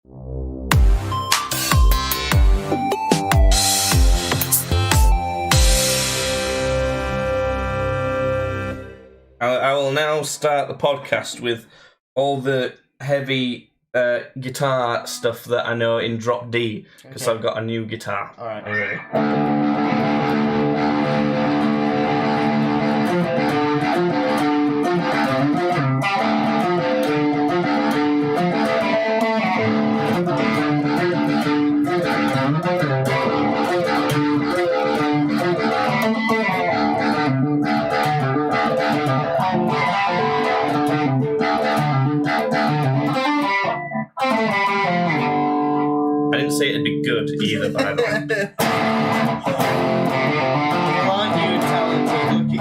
I will now start the podcast with all the heavy guitar stuff that I know in drop D, because I've got a new guitar. All right. Are you ready? I didn't say it'd be good either, by the way. Aren't you talented? Look at you.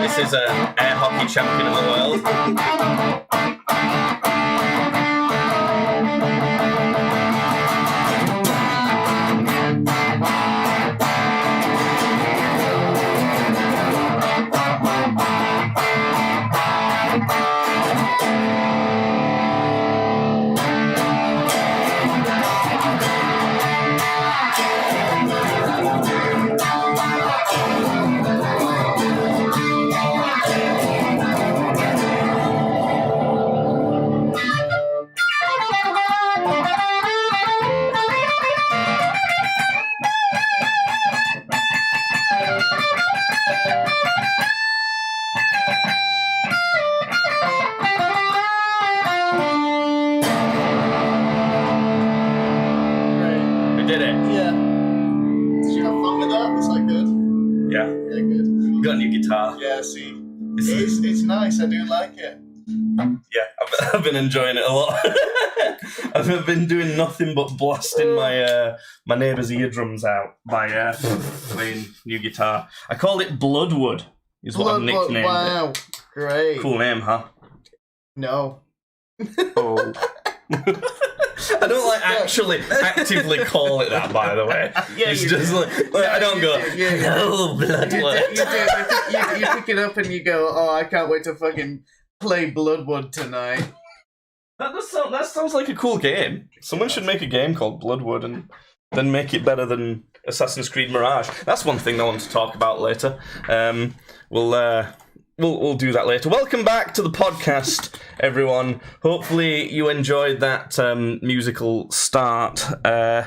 This is an air hockey champion of the world. Did it? Yeah. Did you have fun with that? Was that good? Yeah. Yeah, good. Got a new guitar. Yeah, see. It's nice, I do like it. Yeah, I've been enjoying it a lot. I've been doing nothing but blasting my neighbour's eardrums out by playing new guitar. I called it Bloodwood, is what I've nicknamed wow. it. Great. Cool name, huh? No. Oh. I don't like actually actively call it that, by the way. Yeah, it's just like I don't go, oh, Bloodwood. You pick it up and you go, oh, I can't wait to fucking play Bloodwood tonight. That sounds like a cool game. Someone should make a game called Bloodwood and then make it better than Assassin's Creed Mirage. That's one thing I want to talk about later. We'll do that later. Welcome back to the podcast, everyone. Hopefully you enjoyed that musical start. We're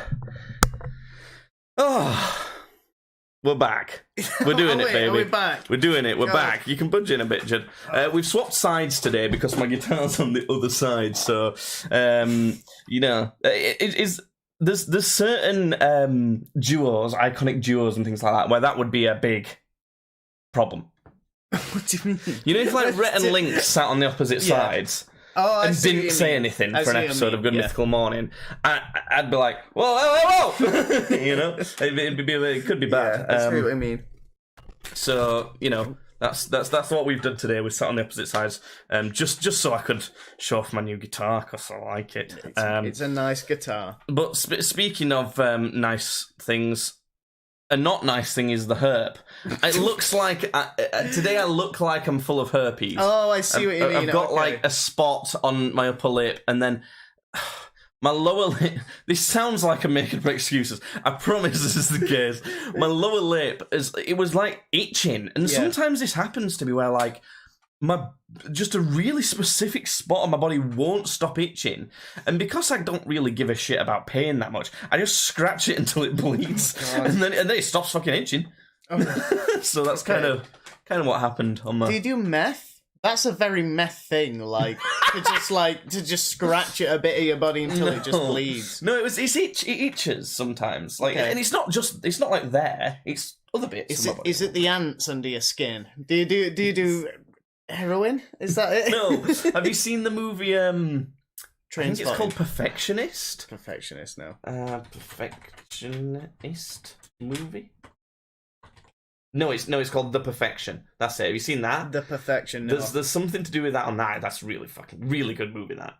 back. We're doing it, baby. We're back. We're doing it. We're back. You can budge in a bit, Jed. We've swapped sides today because my guitar's on the other side. So, there's certain duos, iconic duos and things like that, where that would be a big problem. What do you mean? You know, if like Rhett and Link sat on the opposite sides and didn't say anything for an episode of Good Mythical Morning, I'd be like, whoa. You know, it could be bad. Yeah, I see what I mean. So, you know, that's what we've done today. We sat on the opposite sides, just so I could show off my new guitar because I like it. It's a nice guitar. But speaking of nice things, a not nice thing is the herp. It looks like today I look like I'm full of herpes. Oh, I see what you mean. I've got like a spot on my upper lip, and then my lower lip. This sounds like I'm making up excuses. I promise this is the case. My lower lip it was like itching, and sometimes this happens to me where like just a really specific spot on my body won't stop itching, and because I don't really give a shit about pain that much, I just scratch it until it bleeds, and then it stops fucking itching. Oh. So that's kind of what happened on my. Do you do meth? That's a very meth thing, like to just scratch it a bit of your body until it just bleeds. No, it itches sometimes, like, and it's not like there, it's other bits. Is it the ants under your skin? Do you do heroin? Is that it? No. Have you seen the movie? I think it's called Perfectionist. Perfectionist, no. Perfectionist movie. No, it's called The Perfection. That's it. Have you seen that? The Perfection. No. There's something to do with that on that. That's really good movie. That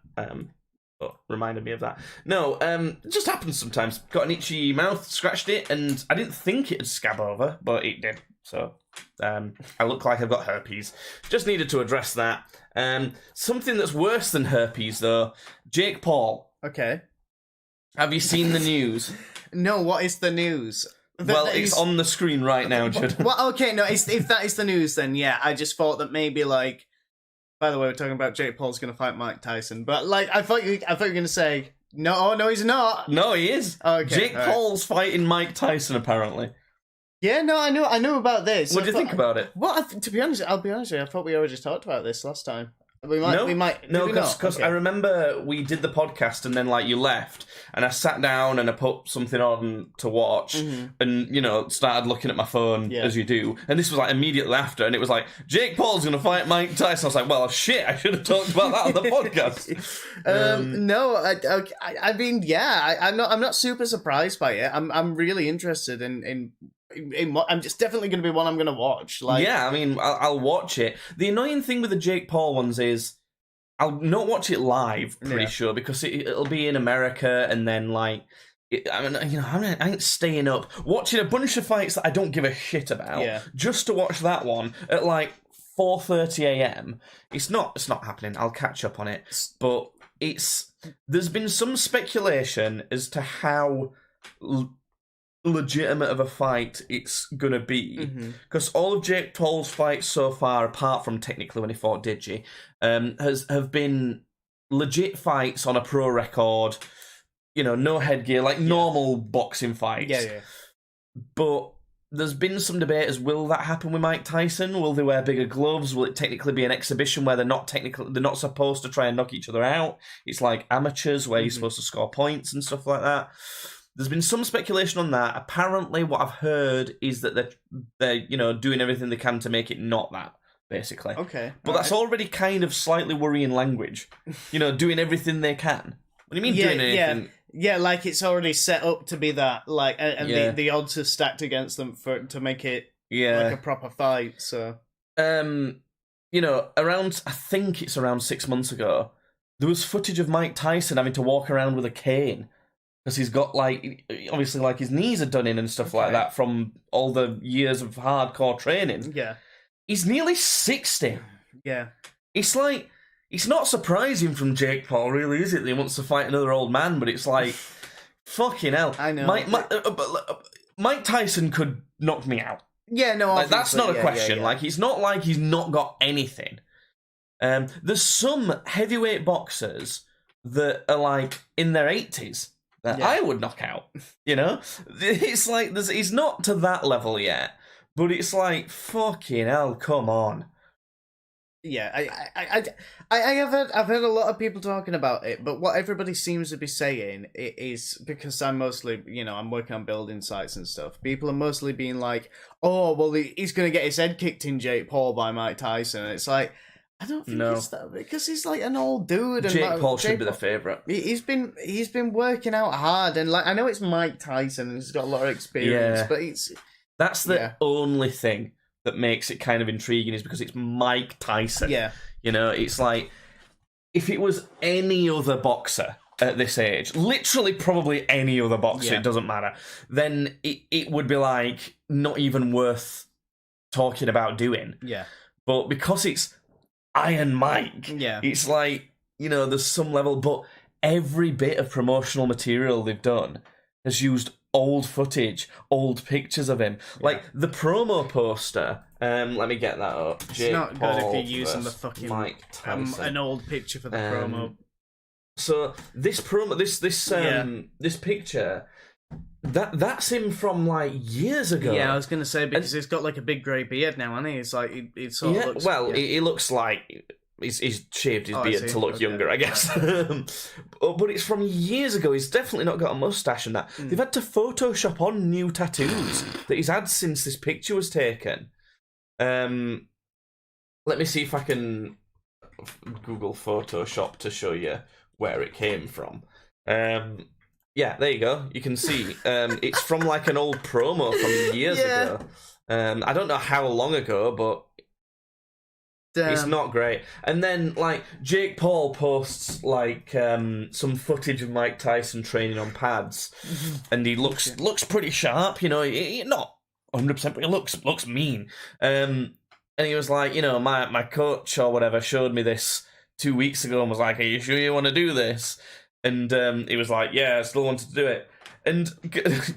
but reminded me of that. No, it just happens sometimes. Got an itchy mouth, scratched it, and I didn't think it'd scab over, but it did. So I look like I've got herpes. Just needed to address that. Something that's worse than herpes, though. Jake Paul. Okay. Have you seen the news? No, what is the news? Well, it's on the screen right now, Judd. Well, okay, no, if that is the news, then yeah, I just thought that maybe, like... By the way, we're talking about Jake Paul's going to fight Mike Tyson, but, like, I thought you were going to say, no, he's not. No, he is. Okay, Jake Paul's fighting Mike Tyson, apparently. Yeah, no, I knew about this. What do you think about it? Well, to be honest, I'll be honest with you, I thought we already talked about this last time. We might. No, because Okay. I remember we did the podcast and then like you left and I sat down and I put something on to watch and started looking at my phone as you do, and this was like immediately after, and it was like Jake Paul's gonna fight Mike Tyson. I was like, well, shit, I should have talked about that on the podcast. No, I mean, yeah, I'm not super surprised by it. I'm really interested in what, it's definitely going to be one I'm going to watch. Like, yeah, I mean, I'll watch it. The annoying thing with the Jake Paul ones is I'll not watch it live, pretty sure, because it'll be in America, and then like, I ain't staying up watching a bunch of fights that I don't give a shit about just to watch that one at like 4:30 a.m. It's not happening. I'll catch up on it, but there's been some speculation as to how legitimate of a fight it's gonna be, because all of Jake Paul's fights so far, apart from technically when he fought Digi, have been legit fights on a pro record, no headgear, like normal boxing fights. But there's been some debate as, will that happen with Mike Tyson? Will they wear bigger gloves? Will it technically be an exhibition where they're not supposed to try and knock each other out? It's like amateurs where you're supposed to score points and stuff like that. There's been some speculation on that. Apparently, what I've heard is that they're doing everything they can to make it not that, basically. Okay. But that's already kind of slightly worrying language. Doing everything they can. What do you mean doing anything? Yeah, like it's already set up to be that, like, and the odds are stacked against them to make it like a proper fight. So, around, I think it's around 6 months ago, there was footage of Mike Tyson having to walk around with a cane. Because he's got, like, obviously, like, his knees are done in and stuff like that from all the years of hardcore training. Yeah. He's nearly 60. Yeah. It's like, it's not surprising from Jake Paul, really, is it? That he wants to fight another old man, but it's like, fucking hell. I know. Mike Tyson could knock me out. Yeah, no, like, that's not a question. Yeah. Like, it's not like he's not got anything. There's some heavyweight boxers that are, like, in their 80s. That I would knock out, It's like he's not to that level yet, but it's like, fucking hell, come on. Yeah, I've heard a lot of people talking about it, but what everybody seems to be saying is, because I'm mostly, I'm working on building sites and stuff. People are mostly being like, oh, well, he's gonna get his head kicked in, Jake Paul, by Mike Tyson. And it's like, I don't think it's that, because he's like an old dude. And Jake Paul should be the favourite. He's been working out hard, and like, I know it's Mike Tyson and he's got a lot of experience, but that's the only thing that makes it kind of intriguing, is because it's Mike Tyson. Yeah. It's like, if it was any other boxer at this age, literally probably any other boxer, it doesn't matter, then it would be like not even worth talking about doing. Yeah. But because it's Iron Mike, it's like, there's some level, but every bit of promotional material they've done has used old footage, old pictures of him. Like, the promo poster, let me get that up. It's Jake not Paul good if you're using the fucking Mike Tyson. an old picture for the promo. So this promo, this picture, that's him from like years ago. Yeah, I was gonna say, because he's got like a big grey beard now, hasn't he? It's like it sort of looks. Well, he looks like he's shaved his beard to look younger, I guess. But it's from years ago. He's definitely not got a mustache and that. They've had to Photoshop on new tattoos that he's had since this picture was taken. Let me see if I can Google Photoshop to show you where it came from. Yeah, there you go. You can see it's from like an old promo from years ago. I don't know how long ago, but it's not great. And then, like, Jake Paul posts, like, some footage of Mike Tyson training on pads, and he looks pretty sharp, you know, not 100%, but he looks mean. And he was like, you know, my coach or whatever showed me this 2 weeks ago and was like, are you sure you want to do this? And he was like, yeah, I still wanted to do it. And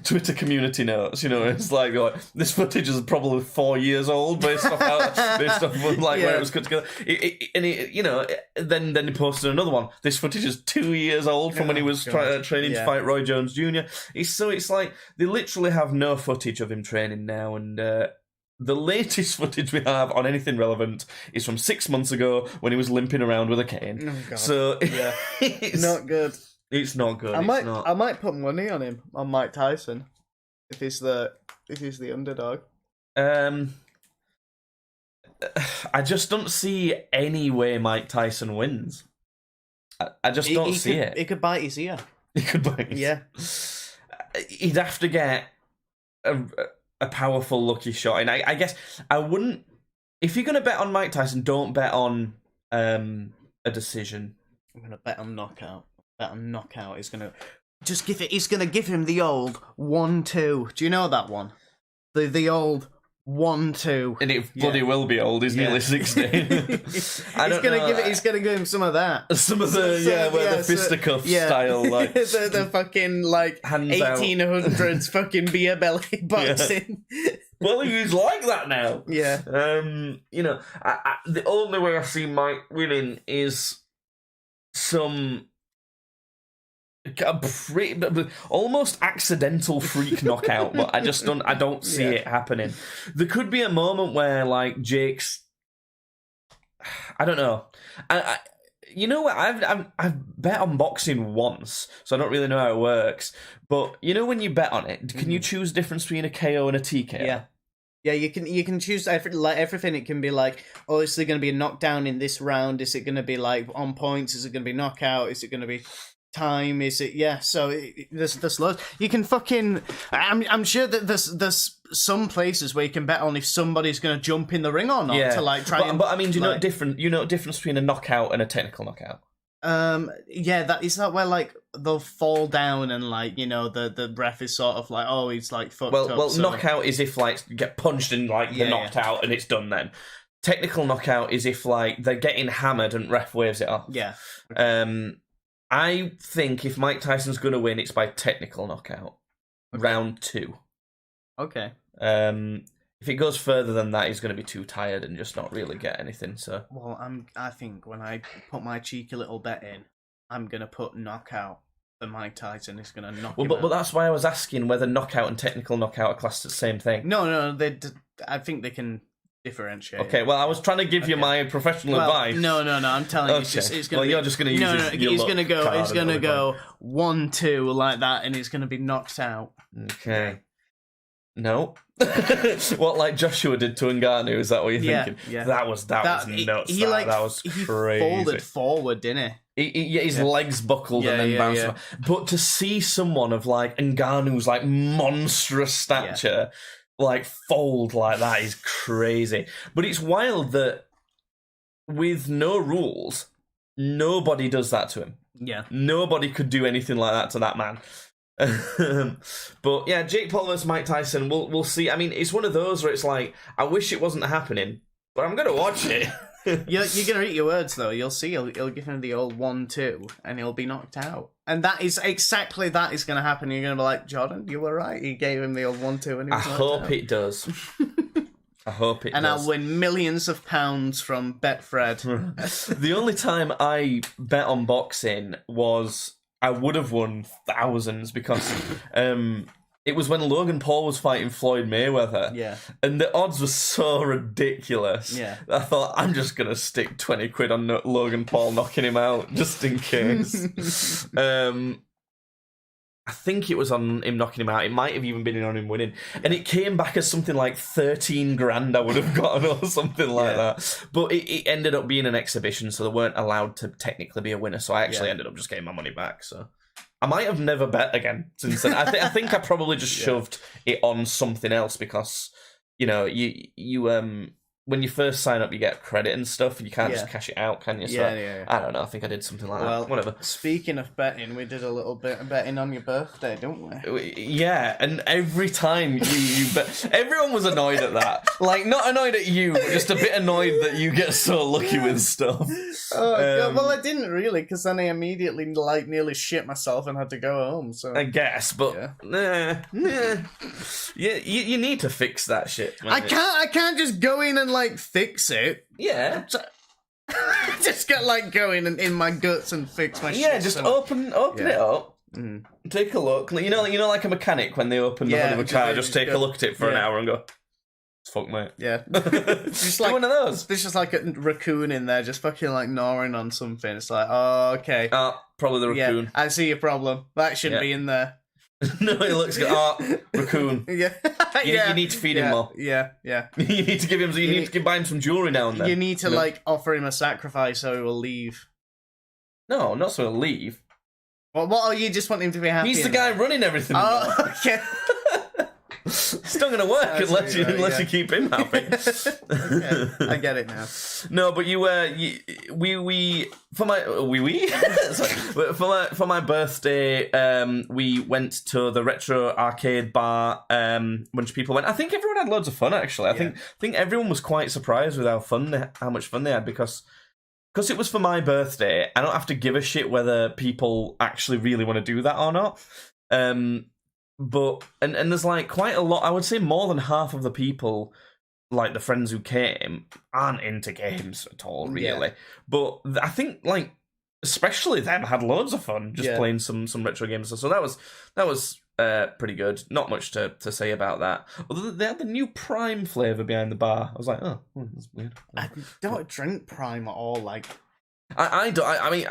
Twitter community notes, you know, it's like this footage is probably 4 years old based off like where it was cut together. You know, then he posted another one. This footage is 2 years old from when he was training to fight Roy Jones Jr. It's like they literally have no footage of him training now, and the latest footage we have on anything relevant is from 6 months ago when he was limping around with a cane. Oh, God. So it's not good. It's not good. I might put money on him, on Mike Tyson, if he's the underdog. I just don't see any way Mike Tyson wins. I just don't see it. He could bite his ear. He could bite his ear. Yeah. He'd have to get a powerful lucky shot. And I guess I wouldn't... If you're going to bet on Mike Tyson, don't bet on a decision. I'm going to bet on knockout. He's gonna He's gonna give him the old 1-2. Do you know that one? The old 1-2. And it bloody will be old. He's nearly 60. He's gonna give him some of that. Some of the the fisticuff style, like the fucking like 1800s fucking beer belly boxing. Yeah. Well, he's like that now. Yeah. You know, the only way I see Mike winning is some almost accidental freak knockout, but I don't see it happening. There could be a moment where like Jake's, I don't know. You know what? I've bet on boxing once, so I don't really know how it works. But you know when you bet on it, can you choose the difference between a KO and a TKO? Yeah. Yeah, you can choose everything. It can be like, oh, is there going to be a knockdown in this round? Is it going to be like on points? Is it going to be knockout? Is it going to be time? Is it so there's loads you can fucking I'm sure that there's some places where you can bet on if somebody's going to jump in the ring or not to like try but I mean, do you know what difference between a knockout and a technical knockout? That where like they'll fall down and like, you know, the ref is sort of like, oh, he's like fucked up. Well, knockout is if like you get punched and like you're knocked out and it's done then. Technical knockout is if like they're getting hammered and ref waves it off. Yeah. I think if Mike Tyson's going to win, it's by technical knockout. Okay. Round 2. Okay. If it goes further than that, he's going to be too tired and just not really get anything. So. Well, I think when I put my cheeky little bet in, I'm going to put knockout for Mike Tyson. Is going to knock him out. But that's why I was asking whether knockout and technical knockout are classed as the same thing. No, I think they can differentiate. Okay, well, I was trying to give you my professional advice. No, I'm telling you, it's going to be... you're just going to use he's going to go 1-2 like that, and he's going to be knocked out. Okay. No. What, like Joshua did to Ngannou, is that what you're thinking? Yeah. That was nuts. That was crazy. He folded forward, didn't he? His legs buckled and then bounced around. But to see someone of like Ngannou's like monstrous stature... like fold like that is crazy. But it's wild that with no rules, nobody does that to him. Yeah. Nobody could do anything like that to that man. But yeah, Jake Paul versus Mike Tyson, we'll see. I mean, it's one of those where it's like, I wish it wasn't happening, but I'm going to watch it. You're going to eat your words, though. You'll see. He'll give him the old 1-2, and he'll be knocked out. And that is exactly that is going to happen. You're going to be like, Jordan, you were right. He gave him the old 1-2, and he was knocked out. I hope it does. I hope it does. And I'll win millions of pounds from Betfred. The only time I bet on boxing was I would have won thousands because it was when Logan Paul was fighting Floyd Mayweather. Yeah. And the odds were so ridiculous. Yeah. I thought, I'm just going to stick 20 quid on Logan Paul knocking him out, just in case. I think it was on him knocking him out. It might have even been on him winning. And it came back as something like 13 grand I would have gotten or something like that. But it ended up being an exhibition, so they weren't allowed to technically be a winner. So I actually ended up just getting my money back, so... I might have never bet again since then. I think I probably just shoved it on something else because you know, you when you first sign up, you get credit and stuff, and you can't just cash it out, can you? So, yeah. I don't know. I think I did something like that. Whatever. Speaking of betting, we did a little bit of betting on your birthday, didn't we? Yeah, and every time you bet, everyone was annoyed at that. Like, not annoyed at you, but just a bit annoyed that you get so lucky with stuff. God. Well, I didn't really, because then I immediately nearly shit myself and had to go home. So I guess, but nah. Yeah, you need to fix that shit. Man. I can't just go in and fix it. Yeah. Just get going in my guts and fix my shit. Yeah, just open it up. Take a look. You know, like a mechanic when they open the hood of a car, just take a look at it for an hour and go, fuck, mate. Yeah. Just one of those. There's just a raccoon in there just fucking gnawing on something. It's like, oh, okay. Probably the raccoon. Yeah, I see your problem. That shouldn't be in there. No, it looks good. Raccoon. Yeah. You need to feed him more. Yeah. You need to give him. You need to buy him some jewelry now and then. You need to offer him a sacrifice so he will leave. No, not so he'll leave. Well, what are you just want him to be happy? He's the guy running everything. Oh, okay. It's not going to work unless you keep him happy. Okay. I get it now. No, but for my birthday, we went to the retro arcade bar. A bunch of people went. I think everyone had loads of fun. Actually, I think everyone was quite surprised with how much fun they had because it was for my birthday. I don't have to give a shit whether people actually really want to do that or not. But there's quite a lot. I would say more than half of the people, the friends who came, aren't into games at all, really. But I think especially them had loads of fun just playing some retro games. So that was pretty good. Not much to say about that. Although they had the new Prime flavour behind the bar. I was like, oh, that's weird. I don't drink Prime at all. I don't. I mean,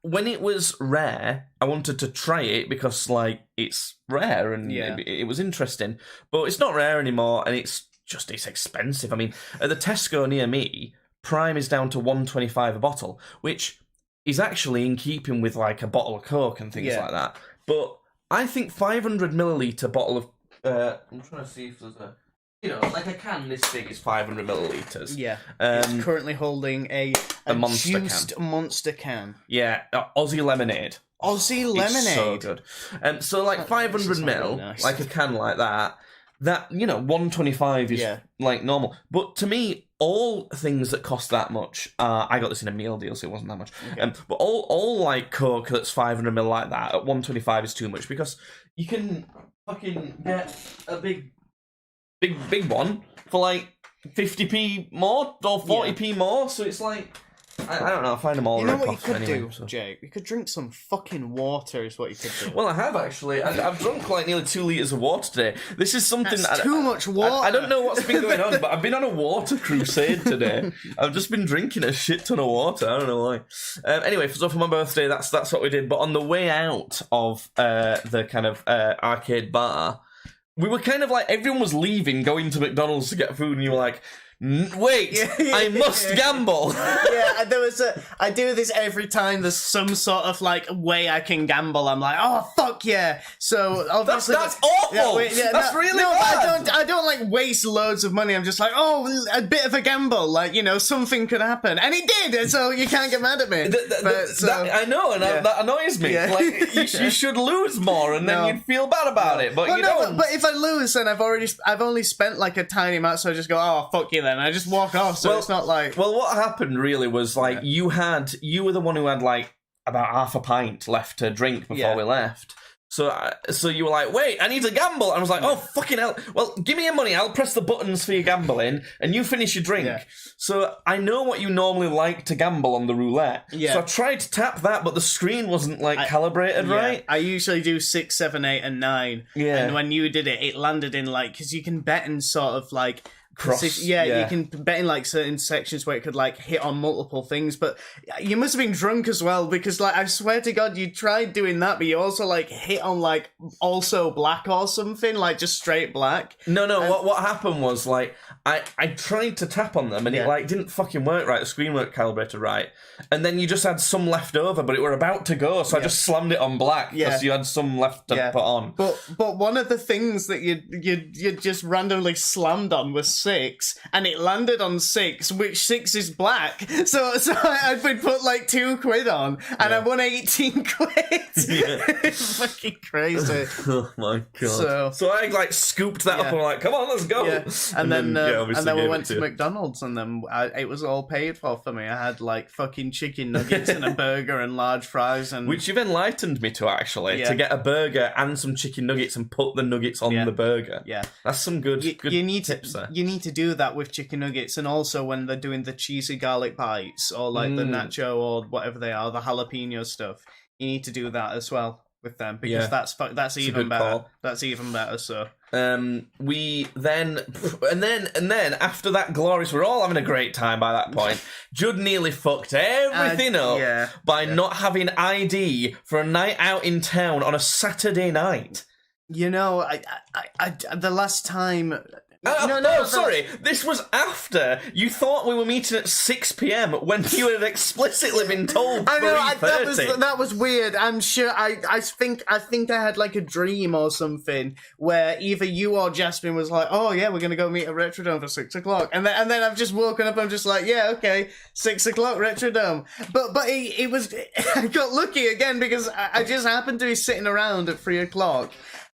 when it was rare, I wanted to try it because it's rare and it was interesting. But it's not rare anymore, and it's expensive. I mean, at the Tesco near me, Prime is down to $1.25 a bottle, which is actually in keeping with a bottle of Coke and things like that. But I think 500ml bottle of I'm trying to see if there's a a can this big is 500ml. Yeah, it's currently holding a monster juiced can. Monster can. Yeah, Aussie lemonade. Aussie lemonade. It's so good. So 500ml, nice. a can like that 125 is normal. But to me, all things that cost that much, I got this in a meal deal, so it wasn't that much. Okay. But all Coke that's 500ml like that at 125 is too much because you can fucking get a big one for 50p more or 40p more. So it's I don't know. I find them all. You know what you could anyway, do, Jake? You could drink some fucking water. Is what you could do. Well, I have actually. I've drunk nearly 2 liters of water today. This is something That's too much water. I don't know what's been going on, but I've been on a water crusade today. I've just been drinking a shit ton of water. I don't know why. Anyway, so for my birthday, that's what we did. But on the way out of the kind of arcade bar, we were kind of everyone was leaving, going to McDonald's to get food, and you were like, wait, I must gamble. Yeah, I do this every time there's some sort of way I can gamble. I'm like, oh fuck yeah! So obviously that's awful. That's really bad. I don't waste loads of money. I'm just a bit of a gamble. Something could happen, and it did. So you can't get mad at me. I know, and that annoys me. Yeah. You should lose more, and then you'd feel bad about it. But you don't. But if I lose, then I've only spent a tiny amount, so I just go, oh fuck you then. I just walk off, so it's not Well, what happened really was you were the one who had about half a pint left to drink before we left. So you were like, wait, I need to gamble. And I was like, oh fucking hell. Well, give me your money. I'll press the buttons for your gambling, and you finish your drink. Yeah. So I know what you normally like to gamble on the roulette. Yeah. So I tried to tap that, but the screen wasn't calibrated right. I usually do 6, 7, 8, and 9. Yeah. And when you did it, it landed in because you can bet in sort of cross. You can bet in like certain sections where it could like hit on multiple things, but you must have been drunk as well, because like I swear to God, you tried doing that, but you also like hit on like also black or something, like just straight black. No, what happened was like I tried to tap on them and it like didn't fucking work right. The screen weren't calibrated right, and then you just had some left over, but it were about to go, so I just slammed it on black because you had some left to put on. But one of the things that you just randomly slammed on was 6, and it landed on 6, which 6 is black. So I'd been put like £2 on, and I won 18 quid. It's fucking crazy. Oh my God. So I like scooped that up and I'm like, come on, let's go. Yeah. And then we went to McDonald's, and then it was all paid for me. I had like fucking chicken nuggets and a burger and large fries, and which you've enlightened me to actually to get a burger and some chicken nuggets and put the nuggets on the burger. Yeah, that's some good tips there. You need to do that with chicken nuggets, and also when they're doing the cheesy garlic bites or like the nacho or whatever they are, the jalapeno stuff. You need to do that as well with them, because that's even better. Call. That's even better. So we then and then after that glorious, we're all having a great time by that point. Judd nearly fucked everything up by not having ID for a night out in town on a Saturday night. You know, I the last time. Sorry. This was after you thought we were meeting at 6 p.m. when you had explicitly been told 3:30. That was weird. I'm sure. I think I had like a dream or something where either you or Jasmine was like, "Oh yeah, we're gonna go meet at Retrodome for 6 o'clock," and then I've just woken up. I'm just like, "Yeah, okay, 6 o'clock Retrodome." But it was. I got lucky again because I just happened to be sitting around at 3 o'clock.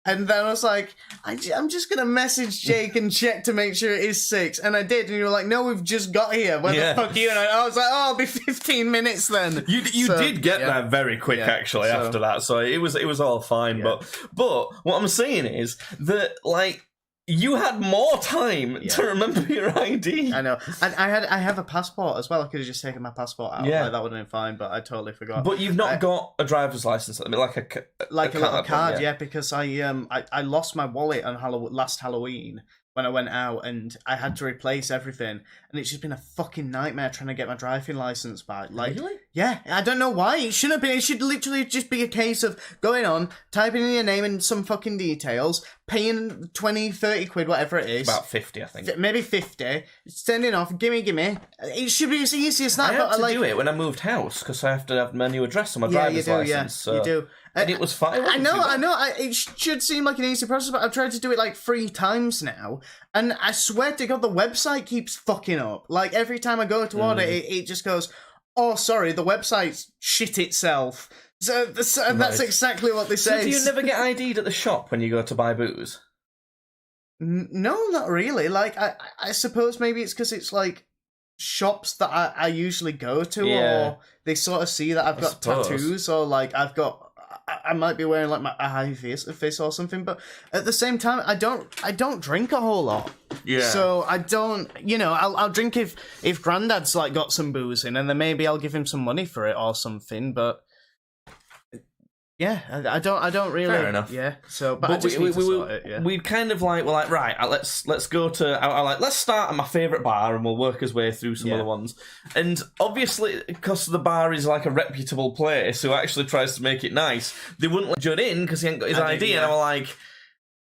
And then I was like, I'm just going to message Jake and check to make sure it is 6. And I did. And you were like, no, we've just got here. Where the fuck are you? And I was like, oh, I'll be 15 minutes then. You did get there very quick, actually, after that. So it was all fine. Yeah. But what I'm saying is that, like, you had more time to remember your ID. I know. And I have a passport as well. I could have just taken my passport out. Yeah. Like, that would have been fine, but I totally forgot. But you've not got a driver's license at the minute, like a little card, because I lost my wallet on last Halloween when I went out, and I had to replace everything, and it's just been a fucking nightmare trying to get my driving license back. Like, really? Yeah, I don't know why. It shouldn't have been. It should literally just be a case of going on, typing in your name and some fucking details, paying 20, 30 quid, whatever it is. About 50, I think. Maybe 50. Sending off, gimme. It should be as easy as that. I had to do it when I moved house, because I have to have my new address on my driver's license. Yeah, so. you do. And it was fine. I know. It should seem like an easy process, but I've tried to do it like 3 times now, and I swear to God, the website keeps fucking up. Like, every time I go to order, it just goes, "Oh, sorry, the website's shit itself." So that's exactly what they say. So do you never get ID'd at the shop when you go to buy booze? No, not really. Like, I suppose maybe it's because it's like shops that I usually go to, or they sort of see that I've got tattoos, or like I might be wearing like a high face or something, but at the same time, I don't drink a whole lot. Yeah. So I don't, I'll drink if Grandad's like got some booze in, and then maybe I'll give him some money for it or something. But yeah, I don't really. Fair enough. Yeah. So, but I just need to sort it. Yeah. We'd kind of like, we're like, right, let's go to. Let's start at my favourite bar, and we'll work his way through some other ones. And obviously, because the bar is like a reputable place who actually tries to make it nice, they wouldn't let Judd in because he hadn't got his ID. And I'm like,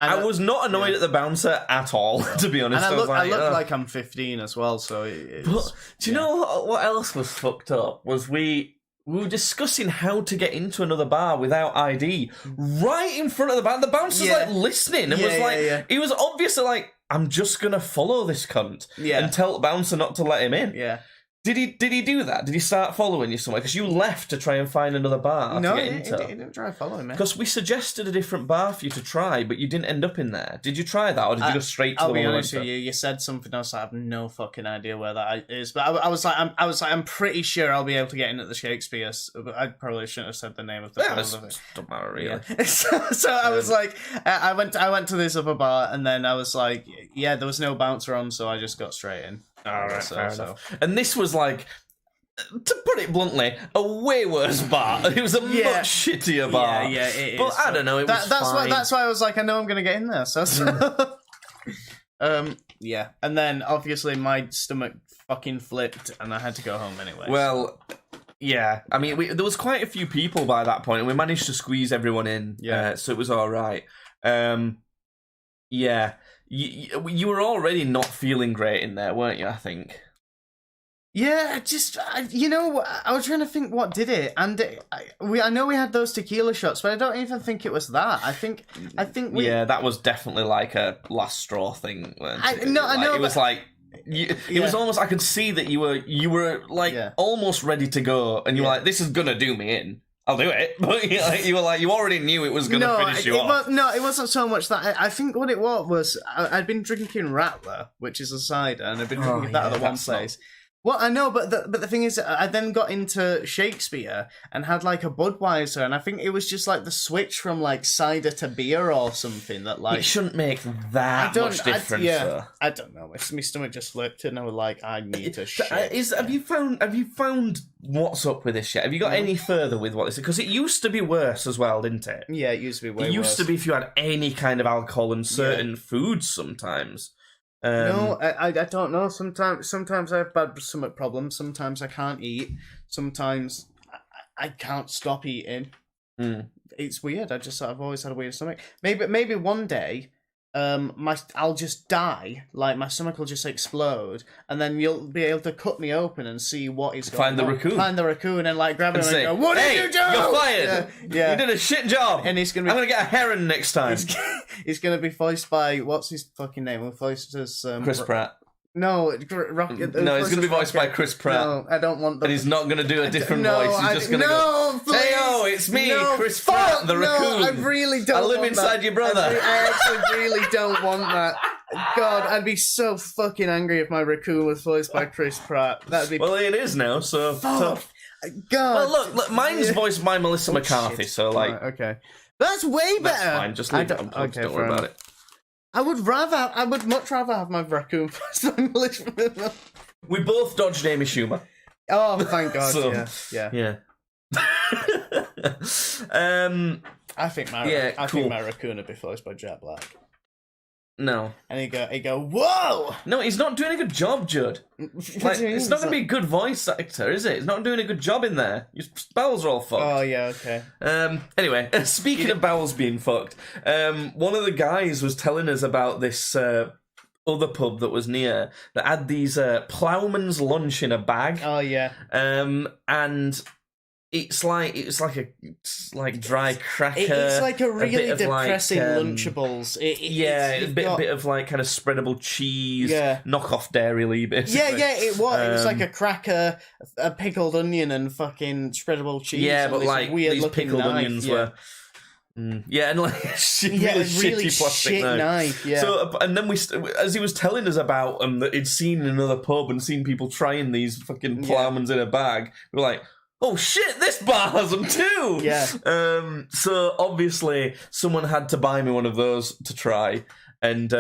I was not annoyed at the bouncer at all, to be honest. And I look like I'm 15 as well, so. But do you know what else was fucked up? Was we were discussing how to get into another bar without ID right in front of the bar. The bouncer's like listening and was like, he was obviously like, I'm just gonna follow this cunt and tell the bouncer not to let him in. Yeah. Did he do that? Did he start following you somewhere? Because you left to try and find another bar to get into. He didn't try following me. Because we suggested a different bar for you to try, but you didn't end up in there. Did you try that, or did you go straight to the one? I'll be honest with you. You said something else. I have no fucking idea where that is. But I was like, I'm pretty sure I'll be able to get in at the Shakespeare's. But I probably shouldn't have said the name of the bar. Don't matter really. Yeah. so I was like, I went to this other bar, and then I was like, yeah, there was no bouncer on, so I just got straight in. All right, fair enough. And this was like, to put it bluntly, a way worse bar. It was a much shittier bar. Yeah, it is. But I don't know, it was fine. That's why I was like, I know I'm going to get in there. So. Yeah, and then obviously my stomach fucking flipped, and I had to go home anyway. Well, yeah. I mean, there was quite a few people by that point, and we managed to squeeze everyone in. Yeah. So it was all right. Yeah. You were already not feeling great in there, weren't you? I think. Yeah, I was trying to think what did it, and I know we had those tequila shots, but I don't even think it was that. I think we. Yeah, that was definitely like a last straw thing. I know. It was like. It was almost. I could see that you were like almost ready to go, and you were like, "This is gonna do me in. I'll do it." But you were like, you already knew it was gonna finish you off. No, it wasn't so much that. I think what it was I'd been drinking Rattler, which is a cider, and I'd been drinking that at the one place. Well, I know, but the thing is, I then got into Shakespeare and had like a Budweiser, and I think it was just like the switch from like cider to beer or something that like... It shouldn't make that much difference, though. I don't know. My stomach just flipped and I was like, I need to shit. Have you found what's up with this yet? Have you got any further with what this is? Because it used to be worse as well, didn't it? Yeah, it used to be way worse. It used to be if you had any kind of alcohol and certain foods sometimes. No, I don't know. Sometimes I have bad stomach problems. Sometimes I can't eat. Sometimes I can't stop eating. It's weird. I've always had a weird stomach. Maybe one day, I'll just die. Like my stomach will just explode, and then you'll be able to cut me open and see what is going on. Find the raccoon and like grab him and go, "What did you do? You're fired. Yeah. You did a shit job." And I'm gonna get a heron next time. He's gonna be voiced by what's his fucking name? We'll voice as Chris Pratt. No, he's going to be voiced by Chris Pratt. No, I don't want that. And he's not going to do a different voice. He's just going to go, "Hey, it's me, Chris Pratt, the raccoon. No, I really don't I live inside your brother." I actually really don't want that. God, I'd be so fucking angry if my raccoon was voiced by Chris Pratt. That'd be... Well, it is now, so... Fuck. God. Well, look, mine's voiced by Melissa McCarthy, so, like... Right, okay. That's way better! That's fine, just leave it unplugged, don't worry about it. I would much rather have my raccoon voiced by Melissa. We both dodged Amy Schumer. Oh, thank God, so, yeah. I think my raccoon would be voiced by Jack Black. No. And he'd go, "Whoa!" No, he's not doing a good job, Judd. Like, it's not going to be a good voice actor, is it? He's not doing a good job in there. Your bowels are all fucked. Oh, yeah, okay. Anyway, speaking of bowels being fucked, one of the guys was telling us about this other pub that was near that had these ploughman's lunch in a bag. Oh, yeah. And... It's like dry cracker. It's like a really depressing Lunchables. A bit of like kind of spreadable cheese, knockoff Dairy basically. Yeah, it was. It was like a cracker, a pickled onion, and fucking spreadable cheese. Yeah, but like these pickled onions were. Yeah, and like really shitty plastic knife. Yeah. So, and then as he was telling us about that he'd seen in another pub and seen people trying these fucking ploughmans in a bag, we were like, "Oh shit, this bar has them too!" Yeah. So obviously someone had to buy me one of those to try, and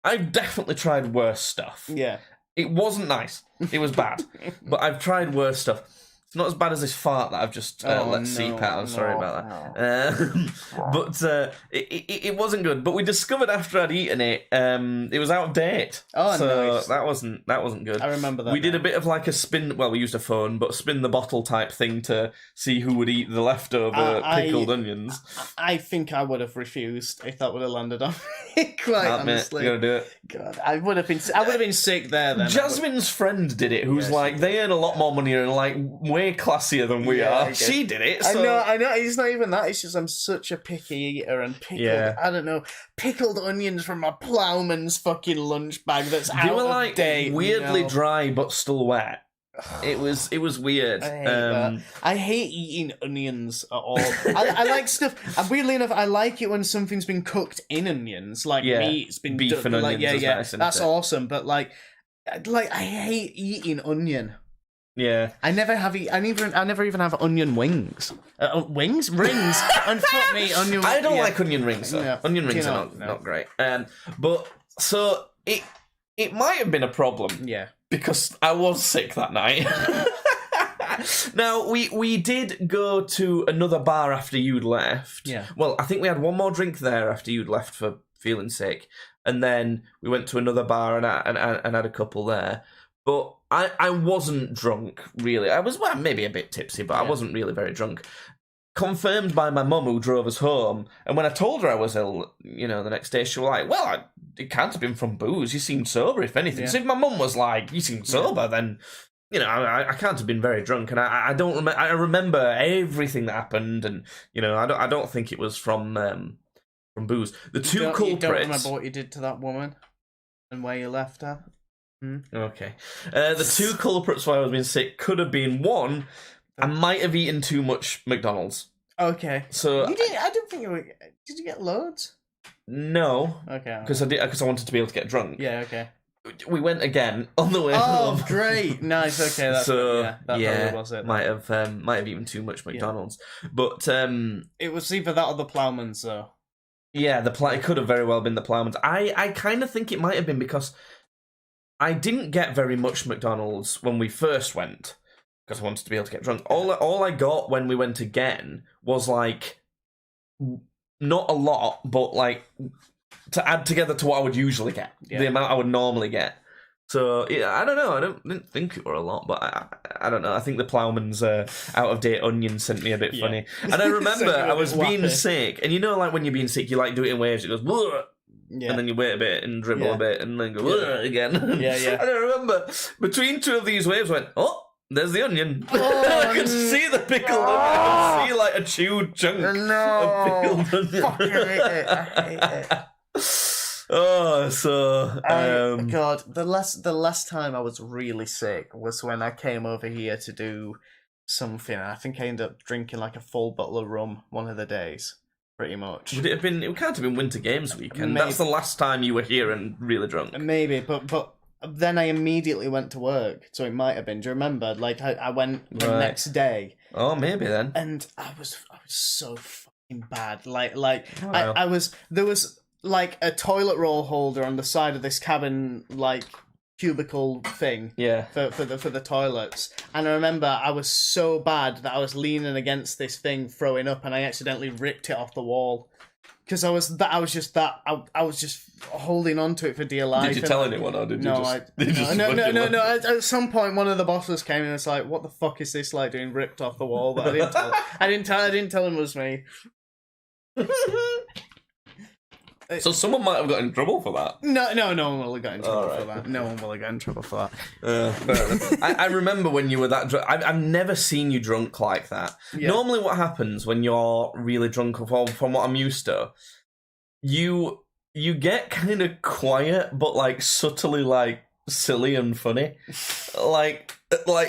I've definitely tried worse stuff. Yeah. It wasn't nice. It was bad. But I've tried worse stuff. It's not as bad as this fart that I've just let seep out. I'm sorry about that. But it wasn't good. But we discovered after I'd eaten it, it was out of date. Oh, so nice. that wasn't good. I remember that. We did a bit of like a spin. Well, we used a phone, but spin the bottle type thing to see who would eat the leftover pickled onions. I think I would have refused if that would have landed on me. Quite honestly, you gotta do it. God, I would have been sick there. Then Jasmine's friend did it. Who's like they earn a lot more money and like way classier than we are. She did it. So... I know. It's not even that. It's just I'm such a picky eater and pickled. I don't know, pickled onions from a ploughman's fucking lunch bag that's out of date. Weirdly dry but still wet. It was weird. I hate eating onions at all. I like stuff. Weirdly enough, I like it when something's been cooked in onions, like meat's been beef and onions. Nice, that's awesome. But like I hate eating onion. Yeah, I never even have onion wings. Rings, and fuck me, onion. I don't like onion rings. Though. No. Onion rings are not great. But so it might have been a problem. Yeah, because I was sick that night. Now, we did go to another bar after you'd left. Yeah. Well, I think we had one more drink there after you'd left for feeling sick. And then we went to another bar and had a couple there. But I wasn't drunk, really. I was, well, maybe a bit tipsy, but I wasn't really very drunk. Confirmed by my mum who drove us home. And when I told her I was ill, the next day, she was like, well, it can't have been from booze. You seemed sober, if anything. So if my mum was like, you seem sober, then, I can't have been very drunk. And I don't remember. I remember everything that happened. And, I don't think it was from booze. The two culprits. You don't remember what you did to that woman and where you left her? Okay. The two culprits why I was being sick could have been, one, I might have eaten too much McDonald's. Okay. So you did. I don't think you were. Did you get loads? No. Okay. Because I wanted to be able to get drunk. Yeah. Okay. We went again on the way home. Oh, great! Nice. Okay. That probably was it. Might have eaten too much McDonald's, but it was either that or the Ploughman's, though. Yeah, it could have very well been the Ploughman's. I kind of think it might have been because I didn't get very much McDonald's when we first went. Because I wanted to be able to get drunk. All I got when we went again was like not a lot, but like to add together to what I would usually get, the amount I would normally get. So yeah, I don't know. Didn't think it were a lot, but I don't know. I think the Ploughman's out of date onion sent me a bit funny. And I remember I was being sick, and like when you're being sick, you like do it in waves. It goes. Whoa! Yeah. And then you wait a bit and dribble a bit and then go again. Yeah. And I remember between two of these waves, I went, oh. There's the onion. I could see the pickled onion. I could see like a chewed chunk of pickled onion. Fucking hate it. Oh, so God, the last time I was really sick was when I came over here to do something. I think I ended up drinking like a full bottle of rum one of the days. Pretty much. Would it have been? It can't have been Winter Games weekend. Maybe. That's the last time you were here and really drunk. Maybe, but. Then I immediately went to work, so it might have been. Do you remember? Like I went the next day. Oh, maybe then. And I was so fucking bad. I was. There was like a toilet roll holder on the side of this cabin, like cubicle thing. Yeah. For the toilets, and I remember I was so bad that I was leaning against this thing, throwing up, and I accidentally ripped it off the wall. Because I was just holding on to it for dear life. Did you tell anyone, or did you just... No. At some point, one of the bosses came in and was like, "What the fuck is this like doing ripped off the wall?" But I didn't tell him it was me. So someone might have got in trouble for that. No one will have got in trouble for that. No one will have got in trouble for that. Fair enough. I remember when you were that drunk. I've never seen you drunk like that. Yeah. Normally what happens when you're really drunk, from what I'm used to, you get kind of quiet, but like subtly like silly and funny. like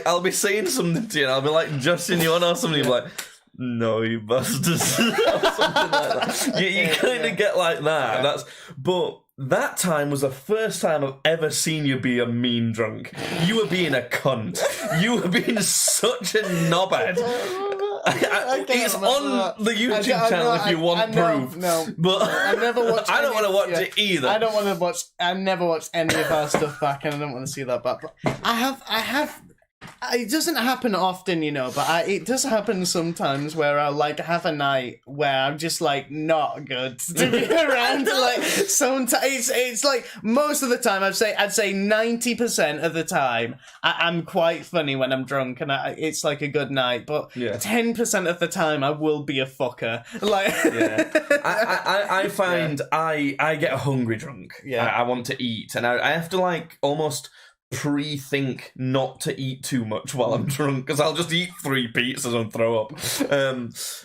I'll be saying something to you and I'll be like joshing you on or something, you'll be like... No, you bastards. Or something like that. You kind of get like that. Yeah. But that time was the first time I've ever seen you be a mean drunk. You were being a cunt. You were being such a knobhead. It's on the YouTube channel if you want proof. No, but I never watched. I don't want to watch it either. I don't want to watch. I never watched any of our stuff back, and I don't want to see that back. But I have. It doesn't happen often, but it does happen sometimes where I'll like have a night where I'm just like not good to be around. Like sometimes it's like most of the time I'd say 90% of the time I'm quite funny when I'm drunk and it's like a good night. But 10% of the time I will be a fucker. Like I find I get a hungry drunk. Yeah, I want to eat and I have to like almost pre-think not to eat too much while I'm drunk because I'll just eat 3 pizzas and throw up.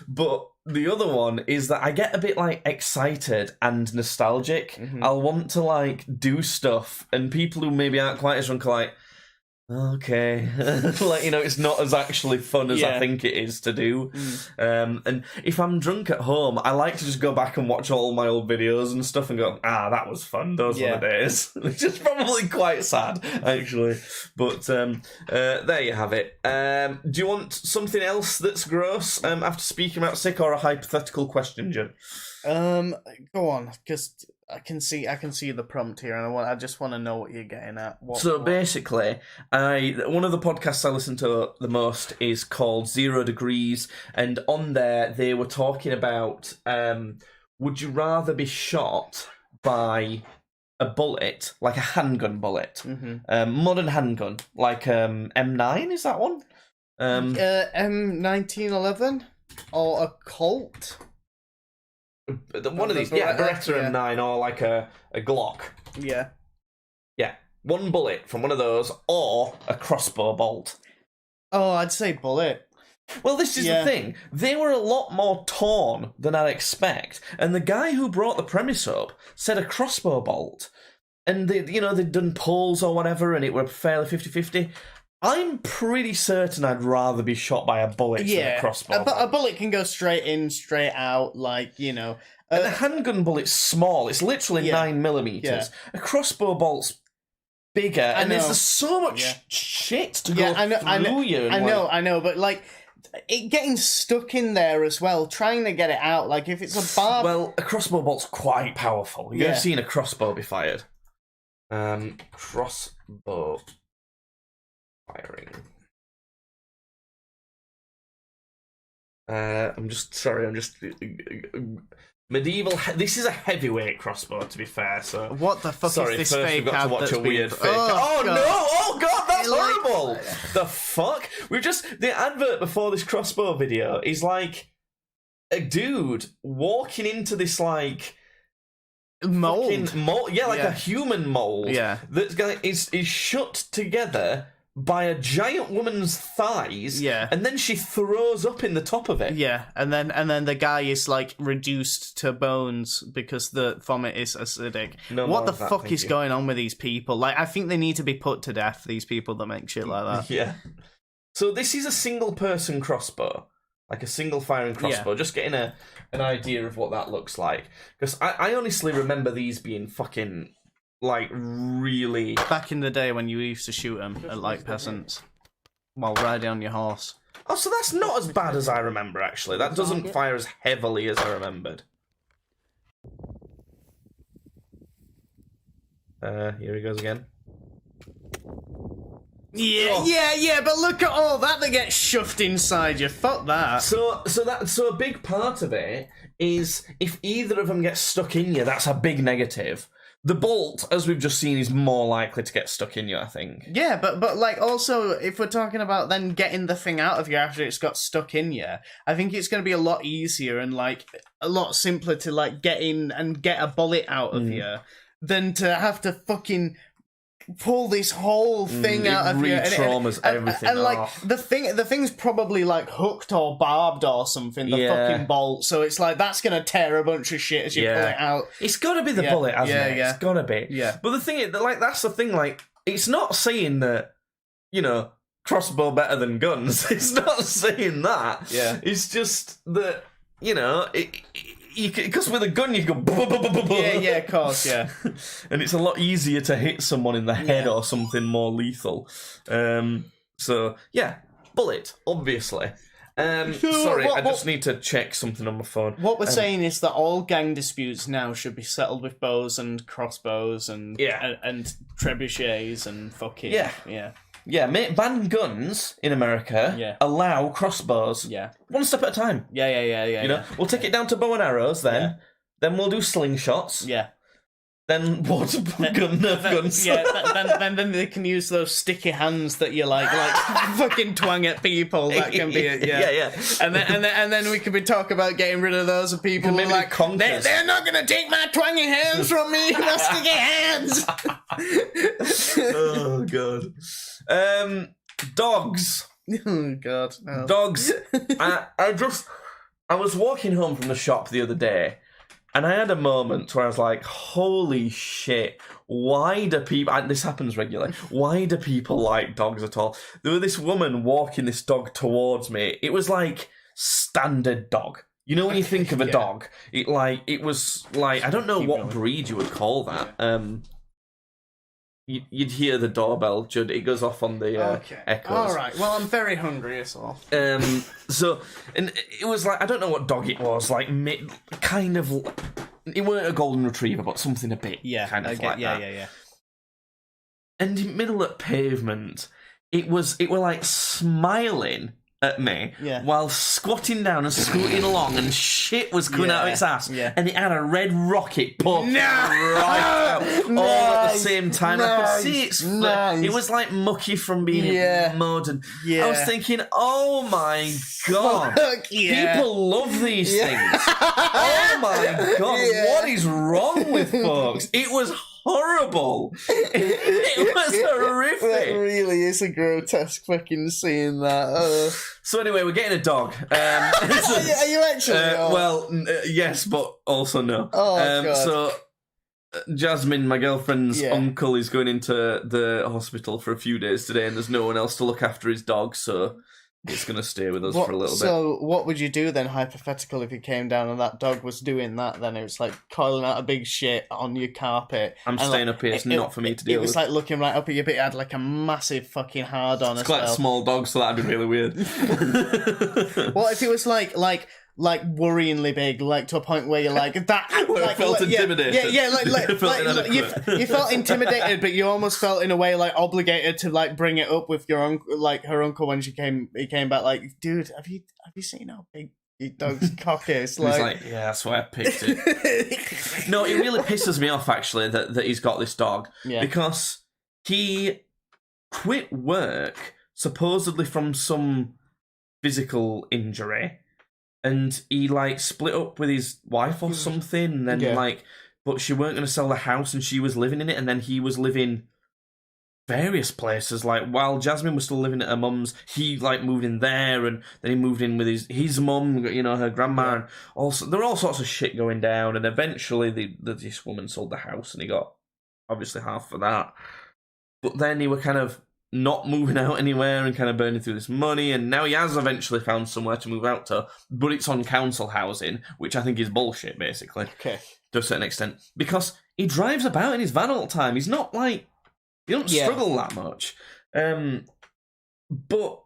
But the other one is that I get a bit like excited and nostalgic. Mm-hmm. I'll want to like do stuff and people who maybe aren't quite as drunk are like, okay, like it's not as actually fun as I think it is to do. And if I'm drunk at home, I like to just go back and watch all my old videos and stuff and go, that was fun, those were the days. Which is probably quite sad actually, but there you have it. Do you want something else that's gross after speaking about sick, or a hypothetical question, Jim? Go on, because I can see the prompt here, and I just want to know what you're getting at. Basically, one of the podcasts I listen to the most is called 0 Degrees, and on there they were talking about would you rather be shot by a bullet, like a handgun bullet, modern handgun, like M9, is that one? M1911 or a Colt? One of these, Beretta M9 or like a Glock. Yeah. Yeah, one bullet from one of those or a crossbow bolt. Oh, I'd say bullet. Well, this is the thing. They were a lot more torn than I'd expect. And the guy who brought the premise up said a crossbow bolt. And, they'd done polls or whatever, and it were fairly 50-50. I'm pretty certain I'd rather be shot by a bullet than a crossbow bolt. A bullet can go straight in, straight out, and a handgun bullet's small. It's literally 9mm. Yeah. A crossbow bolt's bigger, and there's so much shit to go through you. I know, but, it getting stuck in there as well, trying to get it out, if it's a barb... Well, a crossbow bolt's quite powerful. You've ever seen a crossbow be fired? Crossbow firing. I'm just medieval. This is a heavyweight crossbow, to be fair. So what the fuck is this fake? We've got to watch a weird fake. Oh no! Oh god, that's horrible! The fuck? The advert before this crossbow video is like a dude walking into this mold. A human mold. Yeah, that is shut together by a giant woman's thighs, and then she throws up in the top of it. Yeah, and then the guy is reduced to bones because the vomit is acidic. What the fuck is going on with these people? I think they need to be put to death, these people that make shit like that. Yeah. So this is a single person crossbow. Like a single firing crossbow. Just getting an idea of what that looks like. Because I honestly remember these being fucking really... Back in the day when you used to shoot them at peasants while riding on your horse. Oh, so that's not as bad as I remember, actually. That doesn't fire as heavily as I remembered. Here he goes again. Yeah, but look at all that gets shoved inside you. Fuck that. So a big part of it is if either of them gets stuck in you, that's a big negative. The bolt, as we've just seen, is more likely to get stuck in you, I think. Yeah, but also, if we're talking about then getting the thing out of you after it's got stuck in you, I think it's going to be a lot easier and, a lot simpler to, get in and get a bullet out of you than to have to fucking pull this whole thing out of you. It re-traumas everything off. The thing's probably hooked or barbed or something, the fucking bolt, so it's that's gonna tear a bunch of shit as you pull it out. It's gotta be the bullet, hasn't it? Yeah. It's gotta be. Yeah. But the thing is, that's the thing, it's not saying that, crossbow better than guns. It's not saying that. Yeah. It's just that, because with a gun you go... Yeah, of course, yeah. And it's a lot easier to hit someone in the head or something more lethal. So, yeah, bullet, obviously. Sorry, I just need to check something on my phone. What we're saying is that all gang disputes now should be settled with bows and crossbows and trebuchets and fucking... Yeah. Yeah, ban guns in America. Allow crossbows. Yeah. One step at a time. Yeah. We'll take it down to bow and arrows then. Yeah. Then we'll do slingshots. Yeah. Then water Nerf guns. Yeah. Then they can use those sticky hands that you fucking twang at people. That can be it. Yeah. And then we could be talking about getting rid of those people who are they're not gonna take my twangy hands from me. My sticky hands. Oh god. Dogs. Oh god. No. Dogs. I was walking home from the shop the other day, and I had a moment where I was like, holy shit, why do people... this happens regularly. Why do people like dogs at all? There was this woman walking this dog towards me. It was standard dog. You know when you think of a dog, it was I don't know what breed you would call that. You'd hear the doorbell, Judd. It goes off on the echoes. All right. Well, I'm very hungry, so. And it was I don't know what dog it was. it weren't a golden retriever, but something a bit kind of like that. Yeah. And in the middle of pavement, it were like smiling at me while squatting down and scooting along, and shit was coming out of its ass, and it had a red rocket poking right out all at the same time. I could see its foot. It was like mucky from being in mud, and I was thinking, oh my god, people love these things. Oh my god, what is wrong with folks? It was horrible. It was horrific. That really is a grotesque fucking scene, that. So anyway, we're getting a dog. Are you actually? Yes, but also no. Oh, God. So Jasmine, my girlfriend's uncle, is going into the hospital for a few days today, and there's no one else to look after his dog, so it's going to stay with us for a little bit. So what would you do then, hypothetical, if you came down and that dog was doing that? Then it was like coiling out a big shit on your carpet. I'm staying up here. It's not for me to deal with. It was like looking right up at you, but it had like a massive fucking hard on. It's quite a small dog, so that'd be really weird. What if it was like worryingly big, like to a point where you're like that? Where I felt intimidated. You felt intimidated, but you almost felt in a way like obligated to like bring it up with your uncle, like her uncle when he came back. Like, dude, have you seen how big your dog's cock is? Like, he's like, yeah, that's why I picked it. No, it really pisses me off actually that he's got this dog because he quit work supposedly from some physical injury. And he, like, split up with his wife or something, and then, but she weren't going to sell the house, and she was living in it, and then he was living various places. Like, while Jasmine was still living at her mum's, he, like, moved in there, and then he moved in with his mum, you know, her grandma, and also, there were all sorts of shit going down, and eventually this woman sold the house, and he got, obviously, half for that. But then he were kind of not moving out anywhere and kind of burning through this money, and now he has eventually found somewhere to move out to, but it's on council housing, which I think is bullshit, basically. Okay. To a certain extent. Because he drives about in his van all the time. He's not like... He don't struggle that much. But